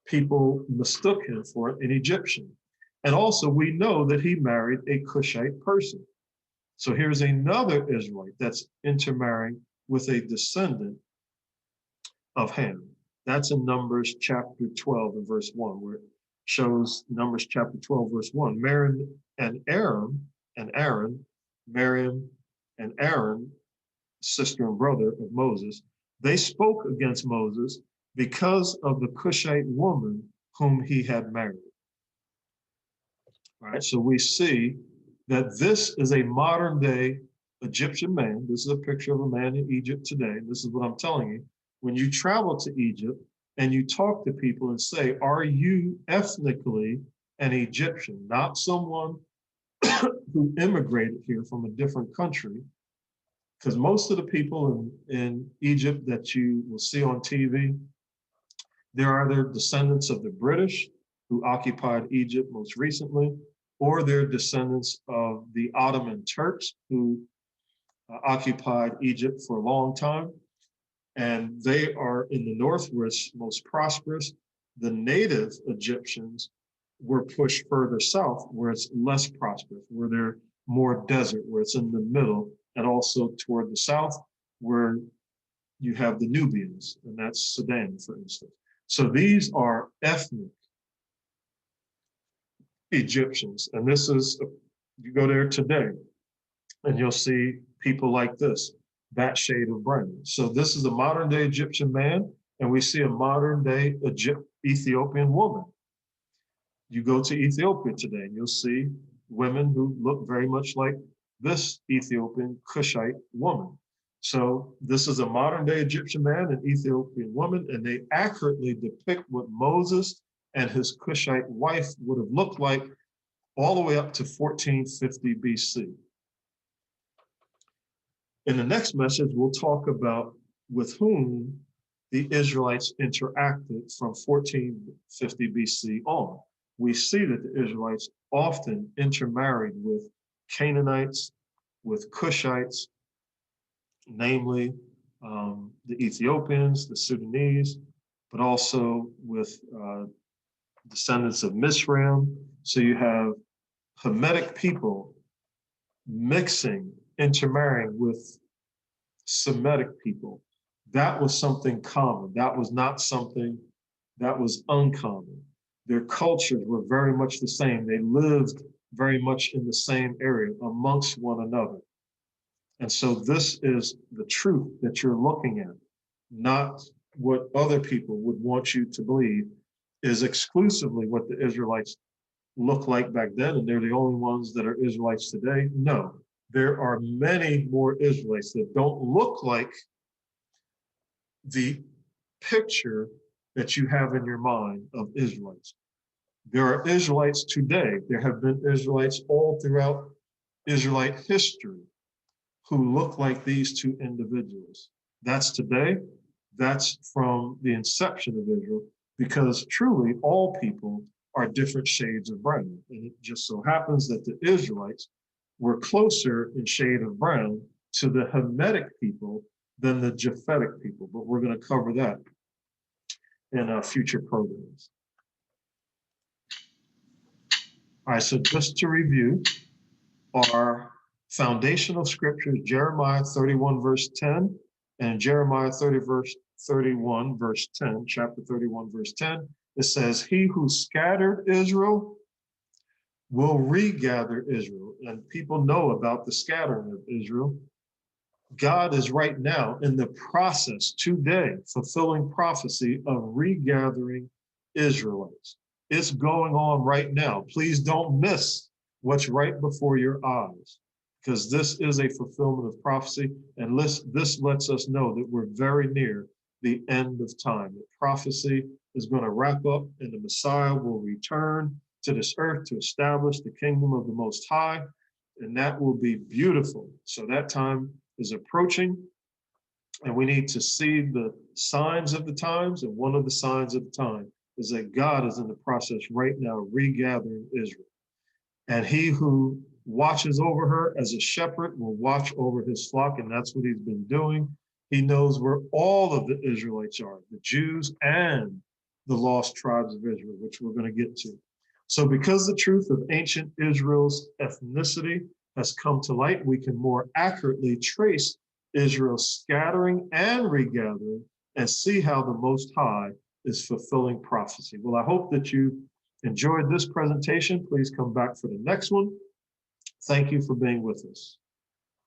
S1: People mistook him for an Egyptian. And also we know that he married a Cushite person. So here's another Israelite that's intermarrying with a descendant of Ham. That's in Numbers chapter 12 and verse 1, where it shows Numbers chapter 12, verse 1. Miriam and Aaron, Miriam and Aaron, sister and brother of Moses, they spoke against Moses because of the Cushite woman whom he had married. All right, so we see that this is a modern day Egyptian man. This is a picture of a man in Egypt today. This is what I'm telling you. When you travel to Egypt and you talk to people and say, are you ethnically an Egyptian, not someone who immigrated here from a different country? Because most of the people in Egypt that you will see on TV, they're either descendants of the British who occupied Egypt most recently, or they're descendants of the Ottoman Turks who occupied Egypt for a long time. And they are in the north where it's most prosperous. The native Egyptians were pushed further south where it's less prosperous, where they're more desert, where it's in the middle, and also toward the south where you have the Nubians, and that's Sudan, for instance. So these are ethnic Egyptians. And this is, you go there today and you'll see people like this, that shade of brown. So this is a modern day Egyptian man, and we see a modern day Ethiopian woman. You go to Ethiopia today and you'll see women who look very much like this Ethiopian Cushite woman. So this is a modern day Egyptian man and Ethiopian woman, and they accurately depict what Moses and his Cushite wife would have looked like all the way up to 1450 BC. In the next message, we'll talk about with whom the Israelites interacted from 1450 BC on. We see that the Israelites often intermarried with Canaanites, with Cushites, namely the Ethiopians, the Sudanese, but also with descendants of Mizraim. So you have Hamitic people mixing, intermarrying with Semitic people. That was something common. That was not something that was uncommon. Their cultures were very much the same. They lived very much in the same area amongst one another. And so this is the truth that you're looking at, not what other people would want you to believe is exclusively what the Israelites look like back then, and they're the only ones that are Israelites today. No, there are many more Israelites that don't look like the picture that you have in your mind of Israelites. There are Israelites today. There have been Israelites all throughout Israelite history who look like these two individuals. That's today. That's from the inception of Israel, because truly all people are different shades of brown. And it just so happens that the Israelites were closer in shade of brown to the Hamitic people than the Japhetic people, but we're going to cover that in future programs. All right, so just to review, are foundational scriptures, Jeremiah 31, verse 10, and Jeremiah 31, verse 10, chapter 31, verse 10. It says, he who scattered Israel will regather Israel. And people know about the scattering of Israel. God is right now in the process today, fulfilling prophecy of regathering Israelites. It's going on right now. Please don't miss what's right before your eyes, because this is a fulfillment of prophecy. And this lets us know that we're very near the end of time. The prophecy is going to wrap up and the Messiah will return to this earth to establish the kingdom of the Most High. And that will be beautiful. So that time is approaching, and we need to see the signs of the times. And one of the signs of the time is that God is in the process right now regathering Israel. And he who watches over her as a shepherd will watch over his flock, and that's what he's been doing. He knows where all of the Israelites are, the Jews and the lost tribes of Israel, which we're going to get to. So because the truth of ancient Israel's ethnicity has come to light, we can more accurately trace Israel's scattering and regathering and see how the Most High is fulfilling prophecy. Well, I hope that you enjoyed this presentation. Please come back for the next one. Thank you for being with us.